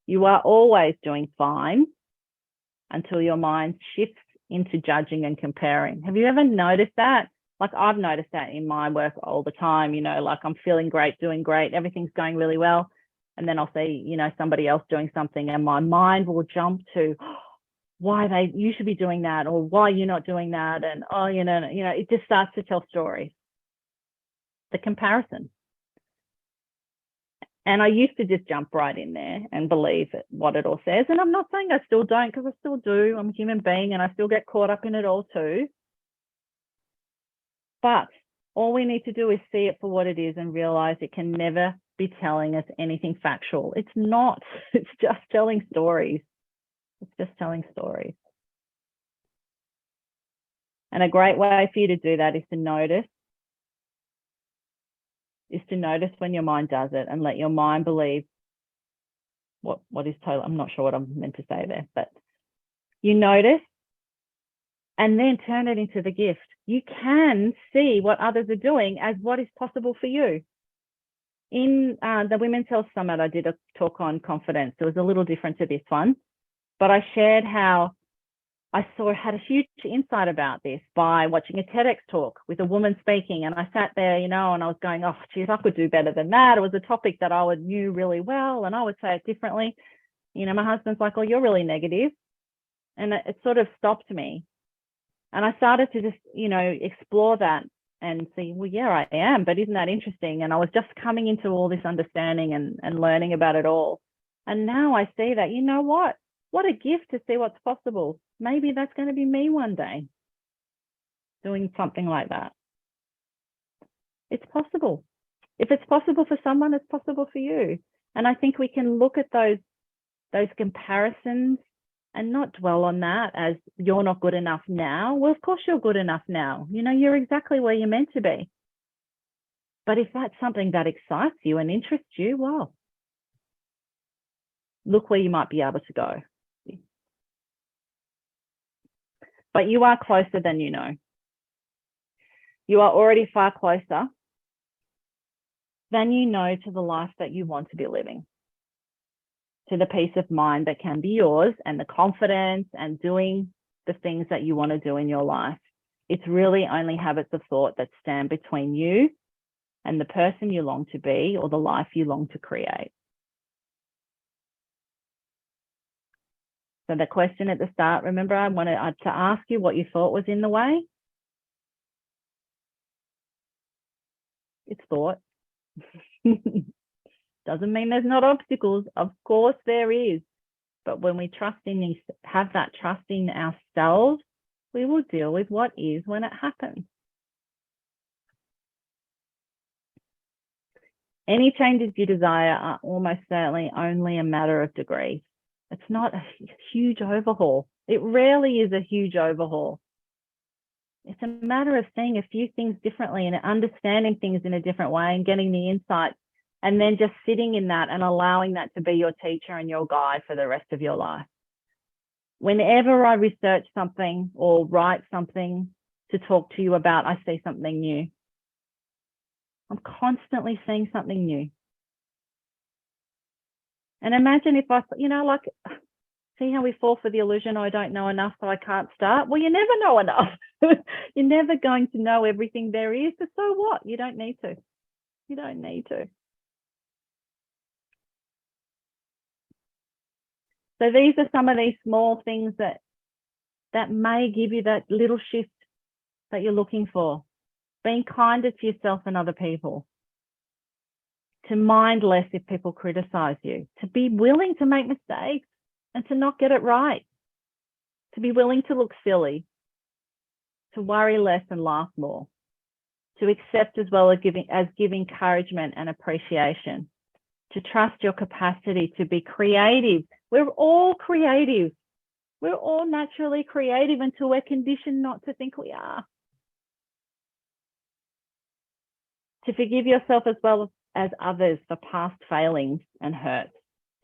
You are always doing fine until your mind shifts into judging and comparing. Have you ever noticed that? Like, I've noticed that in my work all the time, like I'm feeling great, doing great, everything's going really well. And then I'll see, somebody else doing something and my mind will jump to why you should be doing that, or why you're not doing that. And, it just starts to tell stories. The comparison. And I used to just jump right in there and believe what it all says. And I'm not saying I still don't, because I still do. I'm a human being and I still get caught up in it all too. But all we need to do is see it for what it is and realize it can never be telling us anything factual. It's not. It's just telling stories. It's just telling stories. And a great way for you to do that is to notice when your mind does it, and let your mind believe what is total. I'm not sure what I'm meant to say there, but you notice and then turn it into the gift. You can see what others are doing as what is possible for you. In the Women's Health Summit, I did a talk on confidence. It was a little different to this one, but I shared how I had a huge insight about this by watching a TEDx talk with a woman speaking. And I sat there, and I was going, oh, geez, I could do better than that. It was a topic that I knew really well, and I would say it differently. My husband's like, oh, you're really negative. And it sort of stopped me. And I started to just, explore that and see, well, yeah, I am, but isn't that interesting? And I was just coming into all this understanding and learning about it all. And now I see that, what a gift to see what's possible. Maybe that's going to be me one day. doing something like that. It's possible. If it's possible for someone, it's possible for you. And I think we can look at those comparisons and not dwell on that as you're not good enough now. Well, of course you're good enough now. You know, you're exactly where you're meant to be. But if that's something that excites you and interests you, well, look where you might be able to go. But you are closer than you know. You are already far closer than you know to the life that you want to be living, to the peace of mind that can be yours and the confidence and doing the things that you want to do in your life. It's really only habits of thought that stand between you and the person you long to be or the life you long to create. So the question at the start, remember, I wanted to ask you what you thought was in the way. It's thought. Doesn't mean there's not obstacles. Of course there is. But when we have that trust in ourselves, we will deal with what is when it happens. Any changes you desire are almost certainly only a matter of degrees. It's not a huge overhaul. It rarely is a huge overhaul. It's a matter of seeing a few things differently and understanding things in a different way and getting the insight, and then just sitting in that and allowing that to be your teacher and your guide for the rest of your life. Whenever I research something or write something to talk to you about, I see something new. I'm constantly seeing something new. And imagine if I, like, see how we fall for the illusion, I don't know enough, so I can't start. Well, you never know enough. You're never going to know everything there is. So what? You don't need to. You don't need to. So these are some of these small things that may give you that little shift that you're looking for. Being kinder to yourself and other people. To mind less if people criticize you. To be willing to make mistakes and to not get it right. To be willing to look silly. To worry less and laugh more. To accept as well as give encouragement and appreciation. To trust your capacity to be creative. We're all creative. We're all naturally creative until we're conditioned not to think we are. To forgive yourself as well as others for past failings and hurts.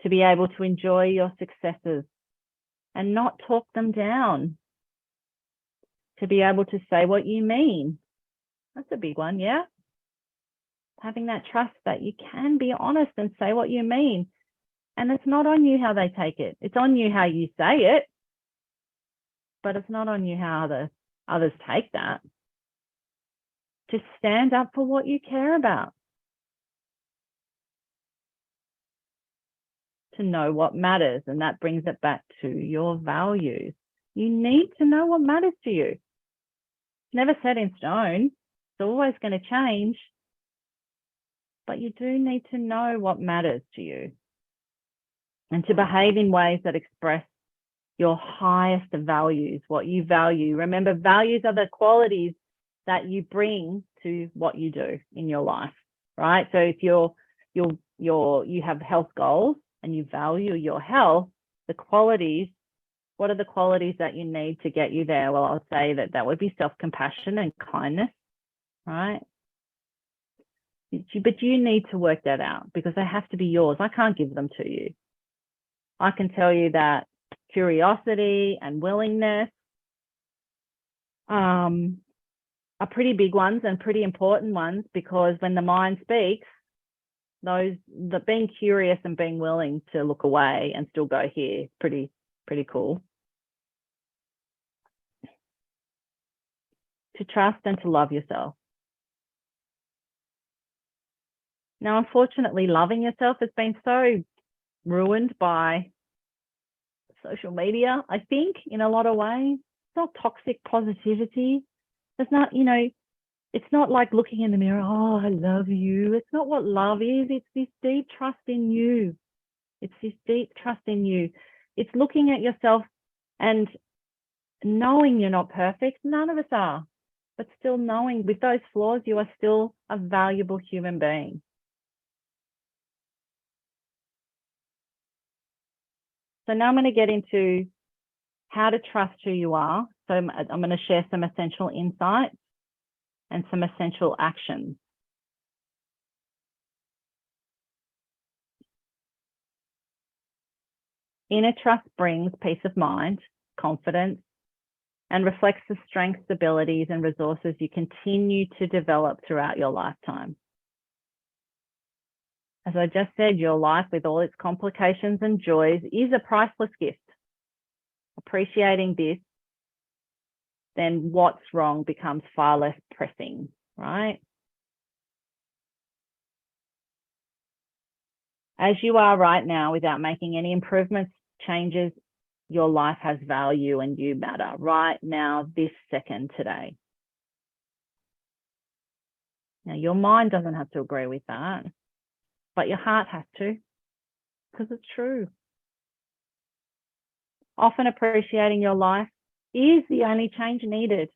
To be able to enjoy your successes and not talk them down. To be able to say what you mean. That's a big one, yeah? Having that trust that you can be honest and say what you mean. And it's not on you how they take it. It's on you how you say it. But it's not on you how others take that. To stand up for what you care about. To know what matters. And that brings it back to your values. You need to know what matters to you. It's never set in stone. It's always going to change. But you do need to know what matters to you. And to behave in ways that express your highest values, what you value. Remember, values are the qualities that you bring to what you do in your life, right? So if you have health goals and you value your health, the qualities, what are the qualities that you need to get you there? Well, I'll say that would be self-compassion and kindness, right? But you need to work that out because they have to be yours. I can't give them to you. I can tell you that curiosity and willingness are pretty big ones and pretty important ones, because when the mind speaks, the being curious and being willing to look away and still go here, pretty cool. To trust and to love yourself. Now, unfortunately, loving yourself has been so ruined by social media, I think, in a lot of ways. It's not toxic positivity. It's not, it's not like looking in the mirror, oh, I love you. It's not what love is. It's this deep trust in you. It's this deep trust in you. It's looking at yourself and knowing you're not perfect. None of us are. but still knowing with those flaws, you are still a valuable human being. So now I'm going to get into how to trust who you are. So I'm going to share some essential insights and some essential actions. Inner trust brings peace of mind, confidence, and reflects the strengths, abilities, and resources you continue to develop throughout your lifetime. As I just said, your life with all its complications and joys is a priceless gift. Appreciating this, then what's wrong becomes far less pressing, right? As you are right now, without making any improvements, changes, your life has value and you matter right now, this second, today. Now, your mind doesn't have to agree with that, but your heart has to, because it's true. Often appreciating your life is the only change needed.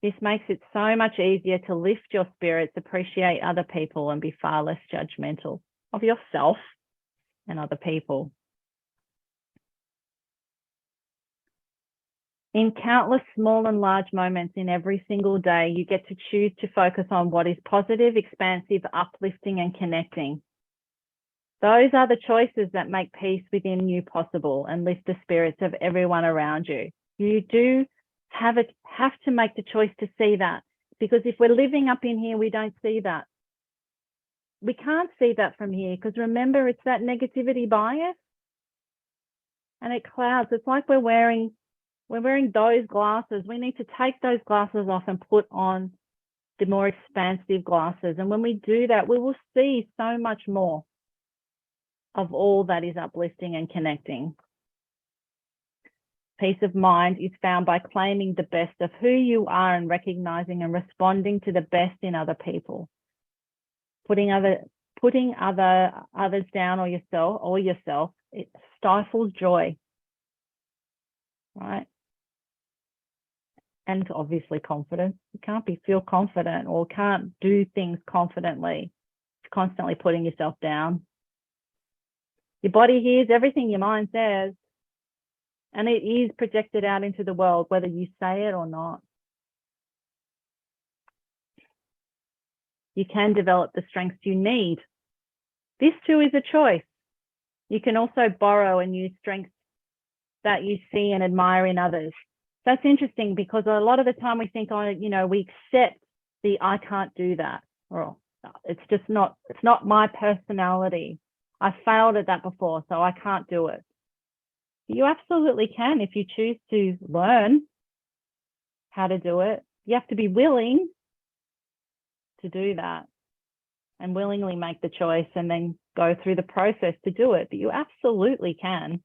This makes it so much easier to lift your spirits, appreciate other people, and be far less judgmental of yourself and other people. In countless small and large moments in every single day, you get to choose to focus on what is positive, expansive, uplifting, and connecting. Those are the choices that make peace within you possible and lift the spirits of everyone around you. You do have to make the choice to see that, because if we're living up in here, we don't see that. We can't see that from here, because remember, it's that negativity bias and it clouds. It's like we're wearing those glasses. We need to take those glasses off and put on the more expansive glasses. And when we do that, we will see so much more of all that is uplifting and connecting. Peace of mind is found by claiming the best of who you are and recognizing and responding to the best in other people. Putting others down or yourself, it stifles joy, right? And obviously confidence. You can't feel confident or can't do things confidently. It's constantly putting yourself down. Your body hears everything your mind says, and it is projected out into the world, whether you say it or not. You can develop the strengths you need. This too is a choice. You can also borrow and use strengths that you see and admire in others. That's interesting, because a lot of the time we think, we accept the I can't do that, or it's not my personality. I failed at that before, so I can't do it. You absolutely can if you choose to learn how to do it. You have to be willing to do that and willingly make the choice and then go through the process to do it. But you absolutely can.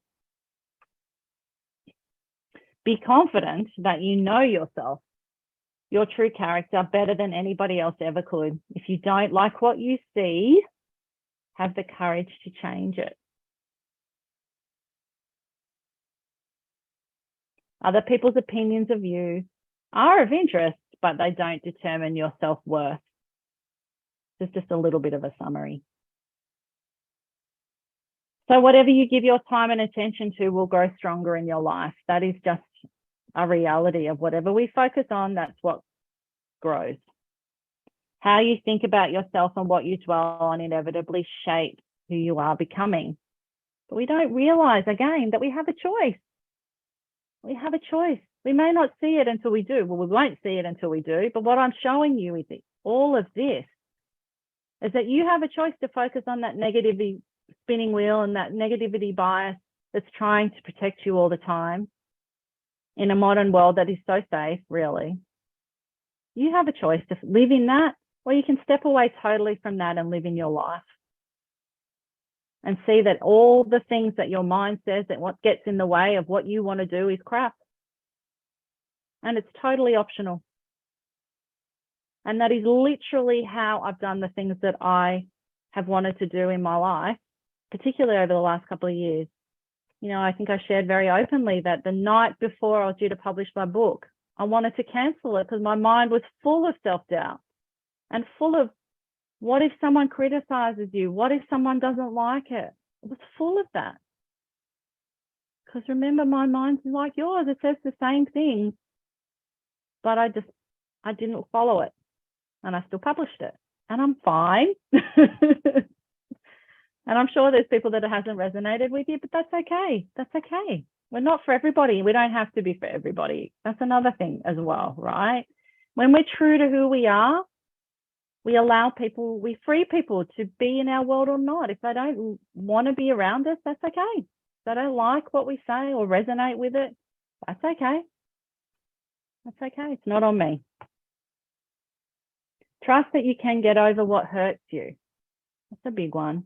Be confident that you know yourself, your true character, better than anybody else ever could. If you don't like what you see, have the courage to change it. Other people's opinions of you are of interest, but they don't determine your self-worth. This is just a little bit of a summary. So whatever you give your time and attention to will grow stronger in your life. That is just a reality of whatever we focus on, that's what grows. How you think about yourself and what you dwell on inevitably shape who you are becoming. But we don't realize, again, that we have a choice. We have a choice. We may not see it until we do. Well, we won't see it until we do. But what I'm showing you with all of this is that you have a choice to focus on that negativity spinning wheel and that negativity bias that's trying to protect you all the time in a modern world that is so safe, really. You have a choice to live in that, or you can step away totally from that and live in your life and see that all the things that your mind says that what gets in the way of what you want to do is crap. And it's totally optional. And that is literally how I've done the things that I have wanted to do in my life, particularly over the last couple of years. I think I shared very openly that the night before I was due to publish my book, I wanted to cancel it because my mind was full of self-doubt and full of, what if someone criticizes you? What if someone doesn't like it? It was full of that. Because remember, my mind's like yours. It says the same thing, but I didn't follow it, and I still published it, and I'm fine. And I'm sure there's people that it hasn't resonated with you, but that's okay. That's okay. We're not for everybody. We don't have to be for everybody. That's another thing as well, right? When we're true to who we are, we allow people, we free people to be in our world or not. If they don't want to be around us, that's okay. If they don't like what we say or resonate with it, that's okay. That's okay. It's not on me. Trust that you can get over what hurts you. That's a big one.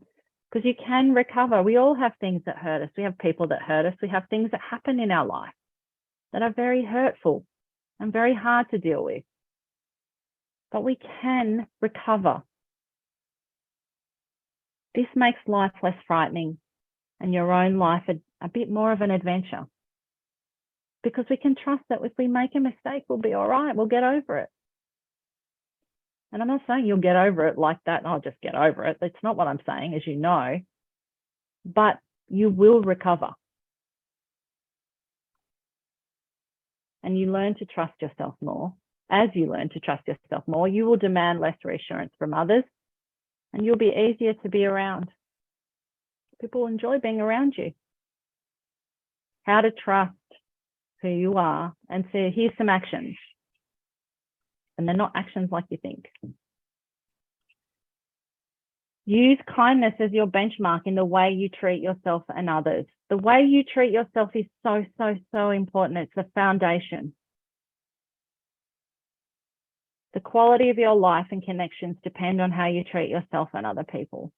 Because you can recover. We all have things that hurt us. We have people that hurt us. We have things that happen in our life that are very hurtful and very hard to deal with. But we can recover. This makes life less frightening and your own life a bit more of an adventure. Because we can trust that if we make a mistake, we'll be all right. We'll get over it. And I'm not saying you'll get over it like that. I'll just get over it. That's not what I'm saying, as you know. But you will recover. And you learn to trust yourself more. As you learn to trust yourself more, you will demand less reassurance from others, and you'll be easier to be around. People enjoy being around you. How to trust who you are, and so here's some actions. And they're not actions like you think. Use kindness as your benchmark in the way you treat yourself and others. The way you treat yourself is so, so, so important. It's the foundation. The quality of your life and connections depend on how you treat yourself and other people.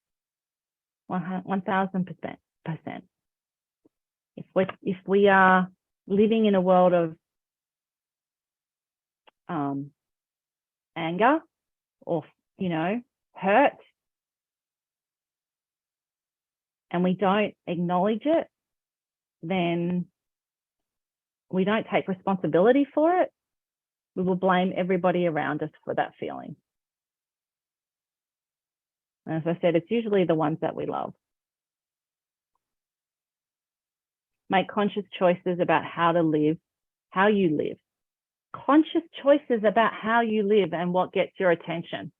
1000%. If we are living in a world of anger or, hurt, and we don't acknowledge it, then we don't take responsibility for it. We will blame everybody around us for that feeling. And as I said, it's usually the ones that we love. Make conscious choices about how you live. Conscious choices about how you live and what gets your attention.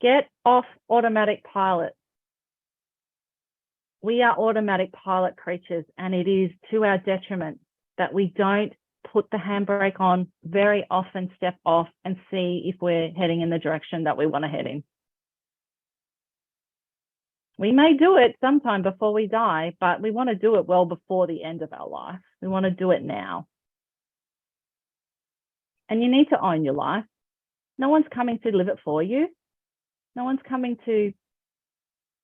Get off automatic pilot. We are automatic pilot creatures, and it is to our detriment that we don't put the handbrake on very often, step off and see if we're heading in the direction that we want to head in. We may do it sometime before we die, but we want to do it well before the end of our life. We want to do it now. And you need to own your life. No one's coming to live it for you. No one's coming to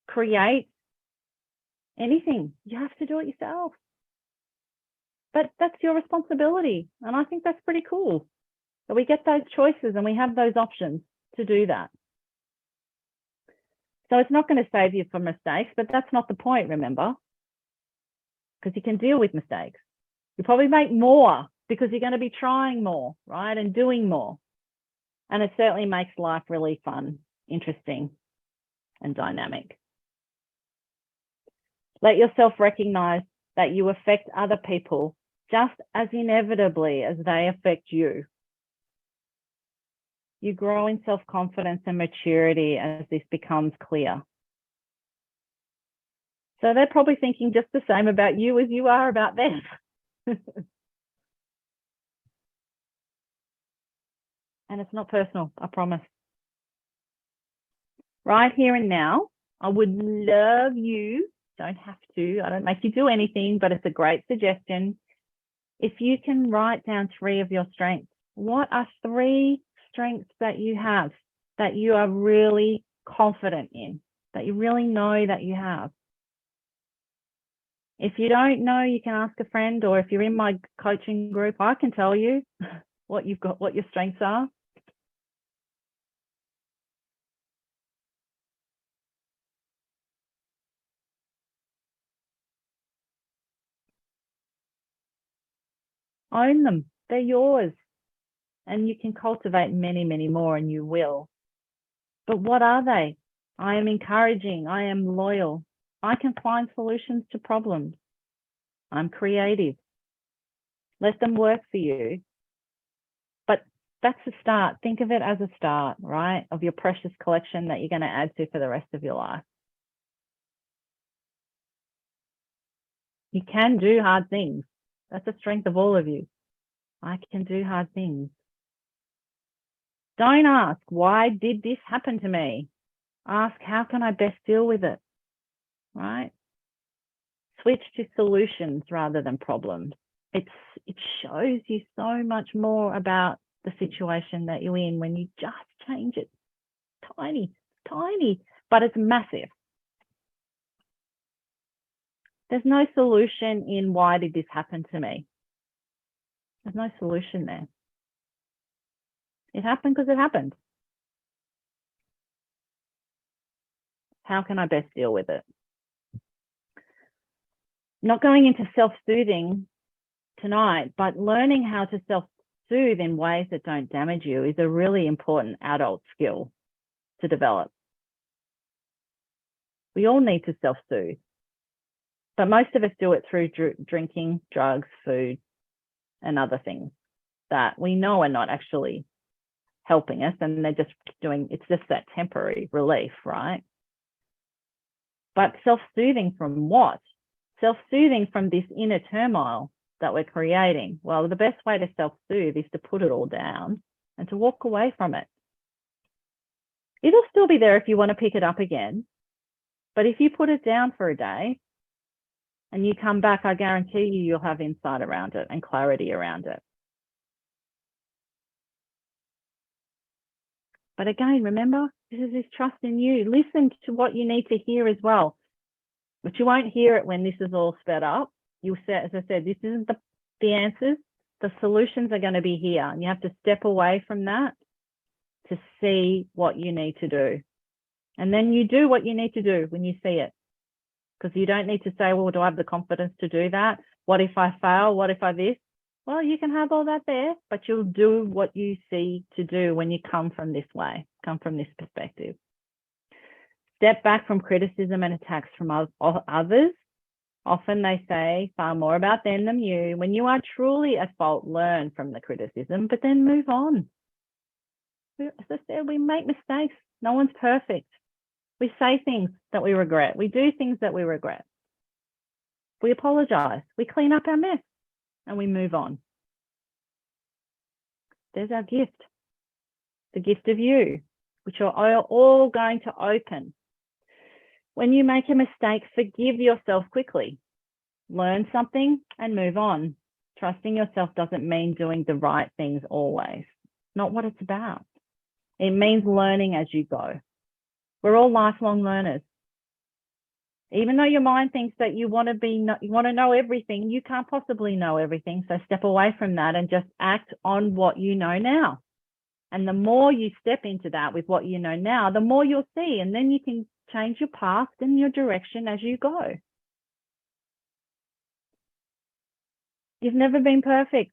create anything. You have to do it yourself. But that's your responsibility. And I think that's pretty cool that we get those choices and we have those options to do that. So it's not going to save you from mistakes, but that's not the point, remember? Because you can deal with mistakes. You probably make more because you're going to be trying more, right? And doing more. And it certainly makes life really fun, interesting, and dynamic. Let yourself recognize that you affect other people just as inevitably as they affect you. You grow in self-confidence and maturity as this becomes clear. So they're probably thinking just the same about you as you are about them. And it's not personal, I promise. Right here and now, I would love you, don't have to, I don't make you do anything, but it's a great suggestion. If you can write down 3 of your strengths, what are 3 strengths that you have that you are really confident in, that you really know that you have? If you don't know, you can ask a friend, or if you're in my coaching group, I can tell you what you've got, what your strengths are. Own them. They're yours. and you can cultivate many, many more, and you will. But what are they? I am encouraging. I am loyal. I can find solutions to problems. I'm creative. Let them work for you. But that's a start. Think of it as a start, right? Of your precious collection that you're going to add to for the rest of your life. You can do hard things. That's a strength of all of you. I can do hard things. Don't ask, why did this happen to me? Ask, how can I best deal with it? Right? Switch to solutions rather than problems. It shows you so much more about the situation that you're in when you just change it. Tiny, but it's massive. There's no solution in why did this happen to me? There's no solution there. It happened because it happened. How can I best deal with it? Not going into self-soothing tonight, but learning how to self-soothe in ways that don't damage you is a really important adult skill to develop. We all need to self-soothe, but most of us do it through drinking, drugs, food, and other things that we know are not actually helping us, and they're just it's just that temporary relief, right? But self-soothing from what? Self-soothing from this inner turmoil that we're creating. Well, the best way to self-soothe is to put it all down and to walk away from it. It'll still be there if you want to pick it up again. But if you put it down for a day and you come back, I guarantee you'll have insight around it and clarity around it. But again, remember, this is this trust in you. Listen to what you need to hear as well. But you won't hear it when this is all sped up. You'll say, as I said, this isn't the answers. The solutions are going to be here. And you have to step away from that to see what you need to do. And then you do what you need to do when you see it. Because you don't need to say, well, do I have the confidence to do that? What if I fail? What if I this? Well, you can have all that there, but you'll do what you see to do when you come from this way, come from this perspective. Step back from criticism and attacks from others. Often they say far more about them than you. When you are truly at fault, learn from the criticism, but then move on. As I said, we make mistakes. No one's perfect. We say things that we regret. We do things that we regret. We apologize. We clean up our mess and we move on. There's our gift, the gift of you, which are all going to open. When you make a mistake, forgive yourself quickly. Learn something and move on. Trusting yourself doesn't mean doing the right things always. Not what it's about. It means learning as you go. We're all lifelong learners. Even though your mind thinks that you want to know everything, you can't possibly know everything. So step away from that and just act on what you know now. And the more you step into that with what you know now, the more you'll see. And then you can change your path and your direction as you go. You've never been perfect.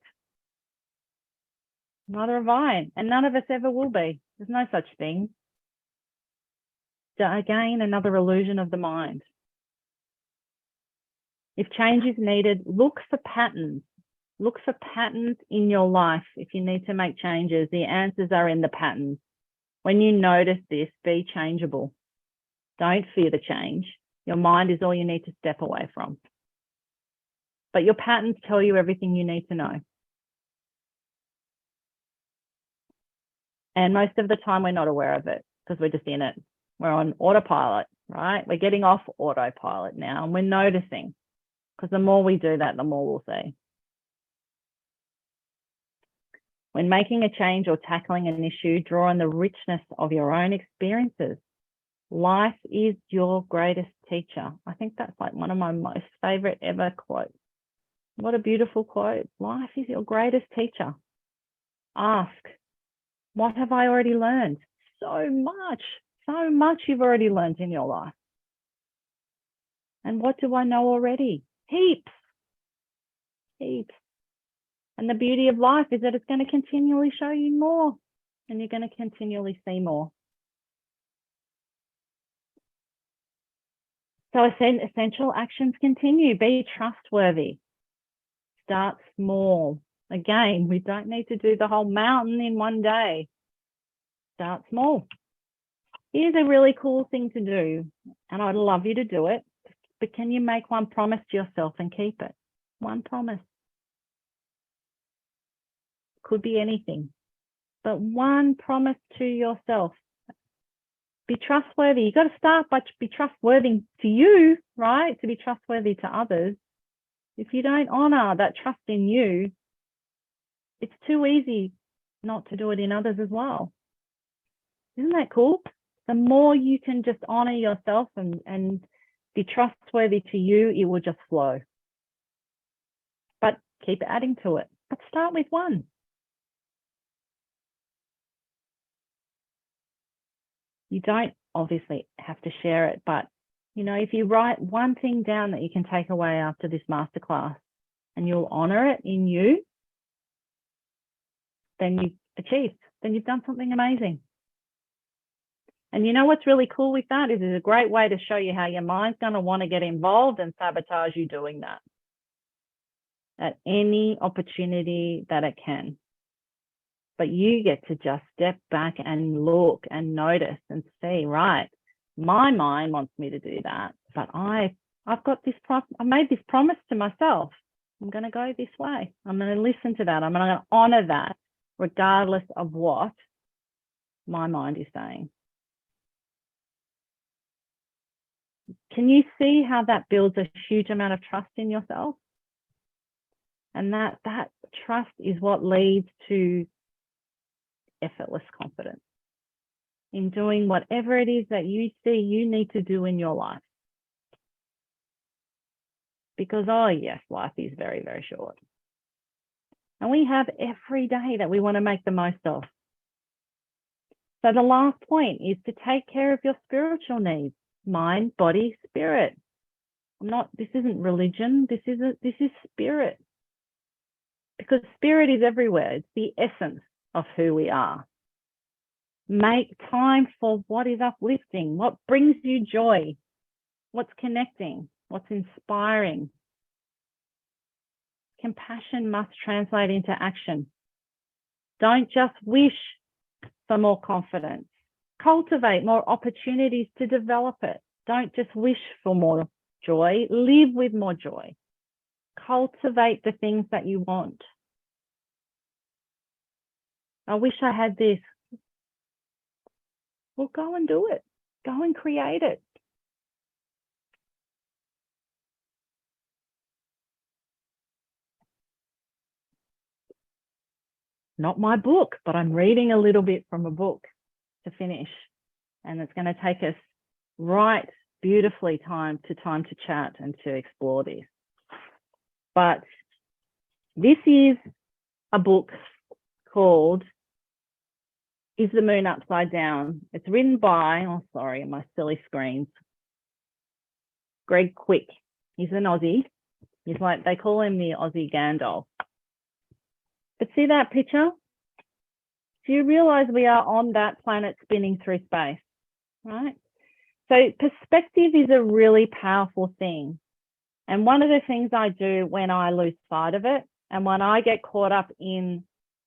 Neither have I. And none of us ever will be. There's no such thing. So again, another illusion of the mind. If change is needed, look for patterns. Look for patterns in your life. If you need to make changes, the answers are in the patterns. When you notice this, be changeable. Don't fear the change. Your mind is all you need to step away from. But your patterns tell you everything you need to know. And most of the time, we're not aware of it because we're just in it. We're on autopilot, right? We're getting off autopilot now and we're noticing. Because the more we do that, the more we'll see. When making a change or tackling an issue, draw on the richness of your own experiences. Life is your greatest teacher. I think that's like one of my most favorite ever quotes. What a beautiful quote. Life is your greatest teacher. Ask, what have I already learned? So much you've already learned in your life. And what do I know already? Heaps. And the beauty of life is that it's going to continually show you more, and you're going to continually see more. So essential actions continue. Be trustworthy. Start small. Again, we don't need to do the whole mountain in one day. Start small. Here's a really cool thing to do, and I'd love you to do it, but can you make one promise to yourself and keep it? One promise. Could be anything, but one promise to yourself. Be trustworthy. You got to start by be trustworthy to you, right? To be trustworthy to others. If you don't honor that trust in you, it's too easy not to do it in others as well. Isn't that cool? The more you can just honor yourself and be trustworthy to you, it will just flow. But keep adding to it. But start with one. You don't obviously have to share it, but you know, if you write one thing down that you can take away after this masterclass and you'll honor it in you, then you've achieved, then you've done something amazing. And you know what's really cool with that is it's a great way to show you how your mind's going to want to get involved and sabotage you doing that at any opportunity that it can. But you get to just step back and look and notice and see, right, my mind wants me to do that, but I've got this, I made this promise to myself. I'm going to go this way. I'm going to listen to that. I'm going to honor that regardless of what my mind is saying. Can you see how that builds a huge amount of trust in yourself? And that trust is what leads to effortless confidence in doing whatever it is that you see you need to do in your life. Because, oh yes, life is very, very short. And we have every day that we want to make the most of. So the last point is to take care of your spiritual needs, mind, body, spirit. This isn't religion, this is spirit. Because spirit is everywhere. It's the essence of who we are. Make time for what is uplifting, what brings you joy, what's connecting, what's inspiring. Compassion must translate into action. Don't just wish for more confidence. Cultivate more opportunities to develop it. Don't just wish for more joy. Live with more joy. Cultivate the things that you want. I wish I had this. Well, go and do it. Go and create it. Not my book, but I'm reading a little bit from a book to finish. And it's going to take us right beautifully time to chat and to explore this. But this is a book called Is the Moon Upside Down? It's written by, oh, sorry, my silly screens. Greg Quick. He's an Aussie. He's like, they call him the Aussie Gandalf. But see that picture? Do you realize we are on that planet spinning through space, right? So perspective is a really powerful thing. And one of the things I do when I lose sight of it, and when I get caught up in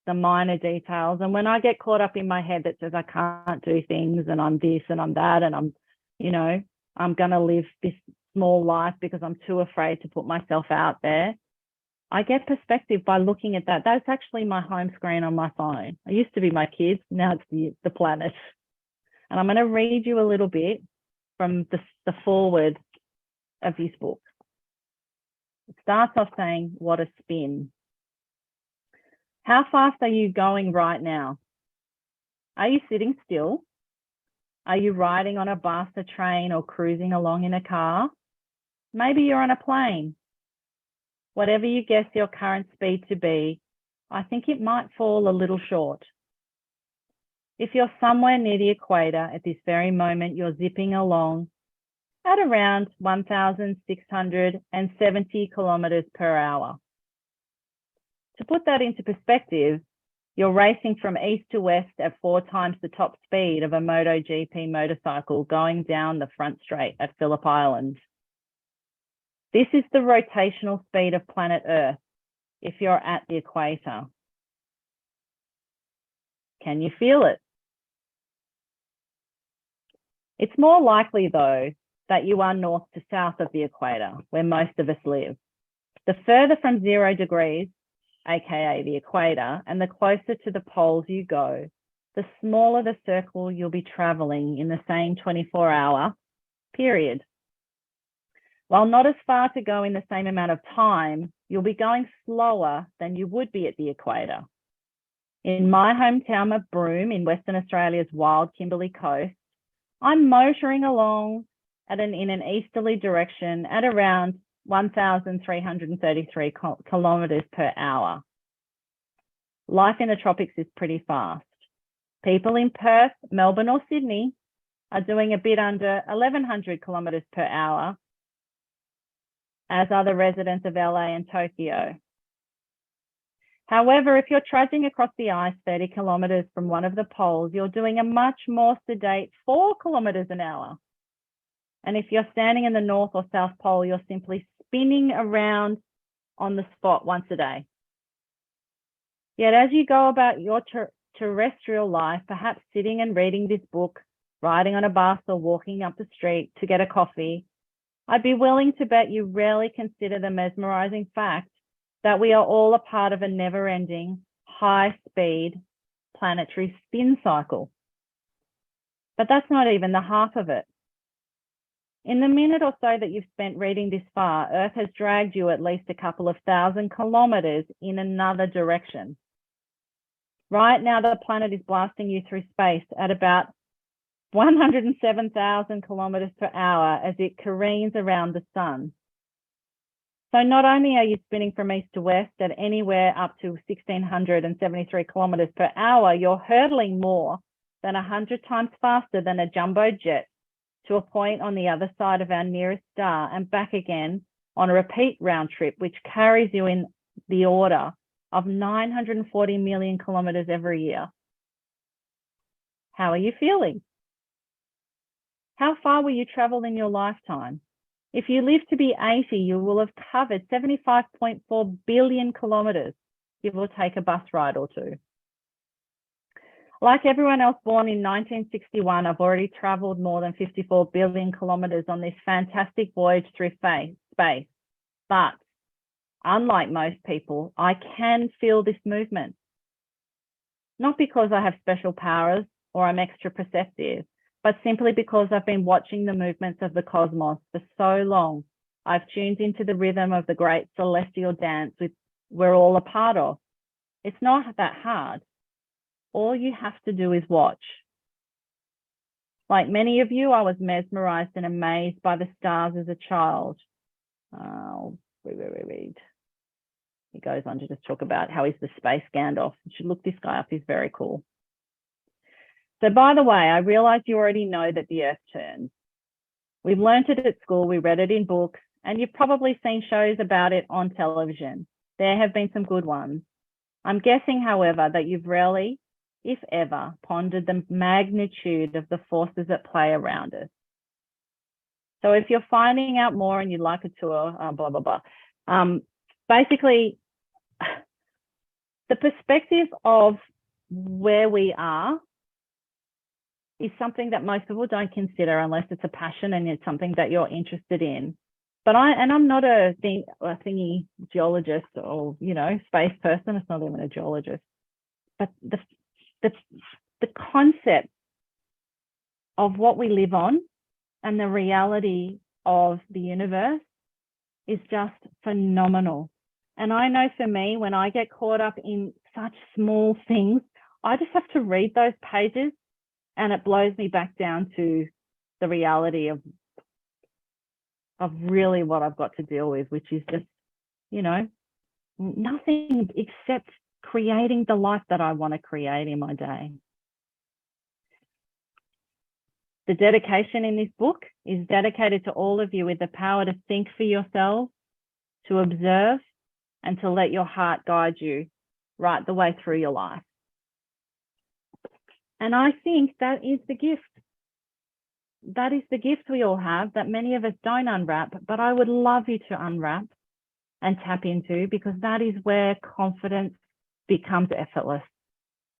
the minor details, and when I get caught up in my head that says I can't do things and I'm this and I'm that and I'm, you know, I'm going to live this small life because I'm too afraid to put myself out there. I get perspective by looking at that. That's actually my home screen on my phone. It used to be my kids. Now it's the planet. And I'm going to read you a little bit from the foreword of this book. It starts off saying, what a spin. How fast are you going right now? Are you sitting still? Are you riding on a bus, a train, or cruising along in a car? Maybe you're on a plane. Whatever you guess your current speed to be, I think it might fall a little short. If you're somewhere near the equator at this very moment, you're zipping along at around 1,670 kilometers per hour. To put that into perspective, you're racing from east to west at 4 times the top speed of a MotoGP motorcycle going down the front straight at Phillip Island. This is the rotational speed of planet Earth if you're at the equator. Can you feel it? It's more likely, though, that you are north to south of the equator, where most of us live. The further from 0 degrees, aka the equator, and the closer to the poles you go, the smaller the circle you'll be traveling in the same 24-hour period. While not as far to go in the same amount of time, you'll be going slower than you would be at the equator. In my hometown of Broome in Western Australia's wild Kimberley coast, I'm motoring along in an easterly direction at around 1,333 kilometers per hour. Life in the tropics is pretty fast. People in Perth, Melbourne, or Sydney are doing a bit under 1,100 kilometers per hour, as are the residents of LA and Tokyo. However, if you're trudging across the ice 30 kilometers from one of the poles, you're doing a much more sedate 4 kilometers an hour. And if you're standing in the North or South Pole, you're simply spinning around on the spot once a day. Yet as you go about your terrestrial life, perhaps sitting and reading this book, riding on a bus or walking up the street to get a coffee, I'd be willing to bet you rarely consider the mesmerizing fact that we are all a part of a never-ending, high-speed planetary spin cycle. But that's not even the half of it. In the minute or so that you've spent reading this far, Earth has dragged you at least a couple of thousand kilometers in another direction. Right now, the planet is blasting you through space at about 107,000 kilometers per hour as it careens around the sun. So not only are you spinning from east to west at anywhere up to 1,673 kilometers per hour, you're hurtling more than 100 times faster than a jumbo jet to a point on the other side of our nearest star and back again on a repeat round trip, which carries you in the order of 940 million kilometers every year. How are you feeling? How far will you travel in your lifetime? If you live to be 80, you will have covered 75.4 billion kilometers, give or take a bus ride or two. Like everyone else born in 1961, I've already traveled more than 54 billion kilometers on this fantastic voyage through space. But unlike most people, I can feel this movement. Not because I have special powers or I'm extra perceptive, but simply because I've been watching the movements of the cosmos for so long. I've tuned into the rhythm of the great celestial dance we're all a part of. It's not that hard. All you have to do is watch. Like many of you, I was mesmerized and amazed by the stars as a child. Read. He goes on to just talk about how he's the space Gandalf. You should look this guy up. He's very cool. So by the way, I realize you already know that the Earth turns. We've learned it at school, we read it in books, and you've probably seen shows about it on television. There have been some good ones. I'm guessing, however, that you've rarely, if ever, pondered the magnitude of the forces at play around us. So if you're finding out more and you'd like a tour, basically, the perspective of where we are is something that most people don't consider unless it's a passion and it's something that you're interested in. But I'm not a thingy geologist or, space person. It's not even a geologist. But the concept of what we live on and the reality of the universe is just phenomenal. And I know for me, when I get caught up in such small things, I just have to read those pages and it blows me back down to the reality of really what I've got to deal with, which is just, nothing except creating the life that I want to create in my day. The dedication in this book is dedicated to all of you with the power to think for yourselves, to observe and to let your heart guide you right the way through your life. And I think that is the gift. That is the gift we all have that many of us don't unwrap, but I would love you to unwrap and tap into, because that is where confidence becomes effortless.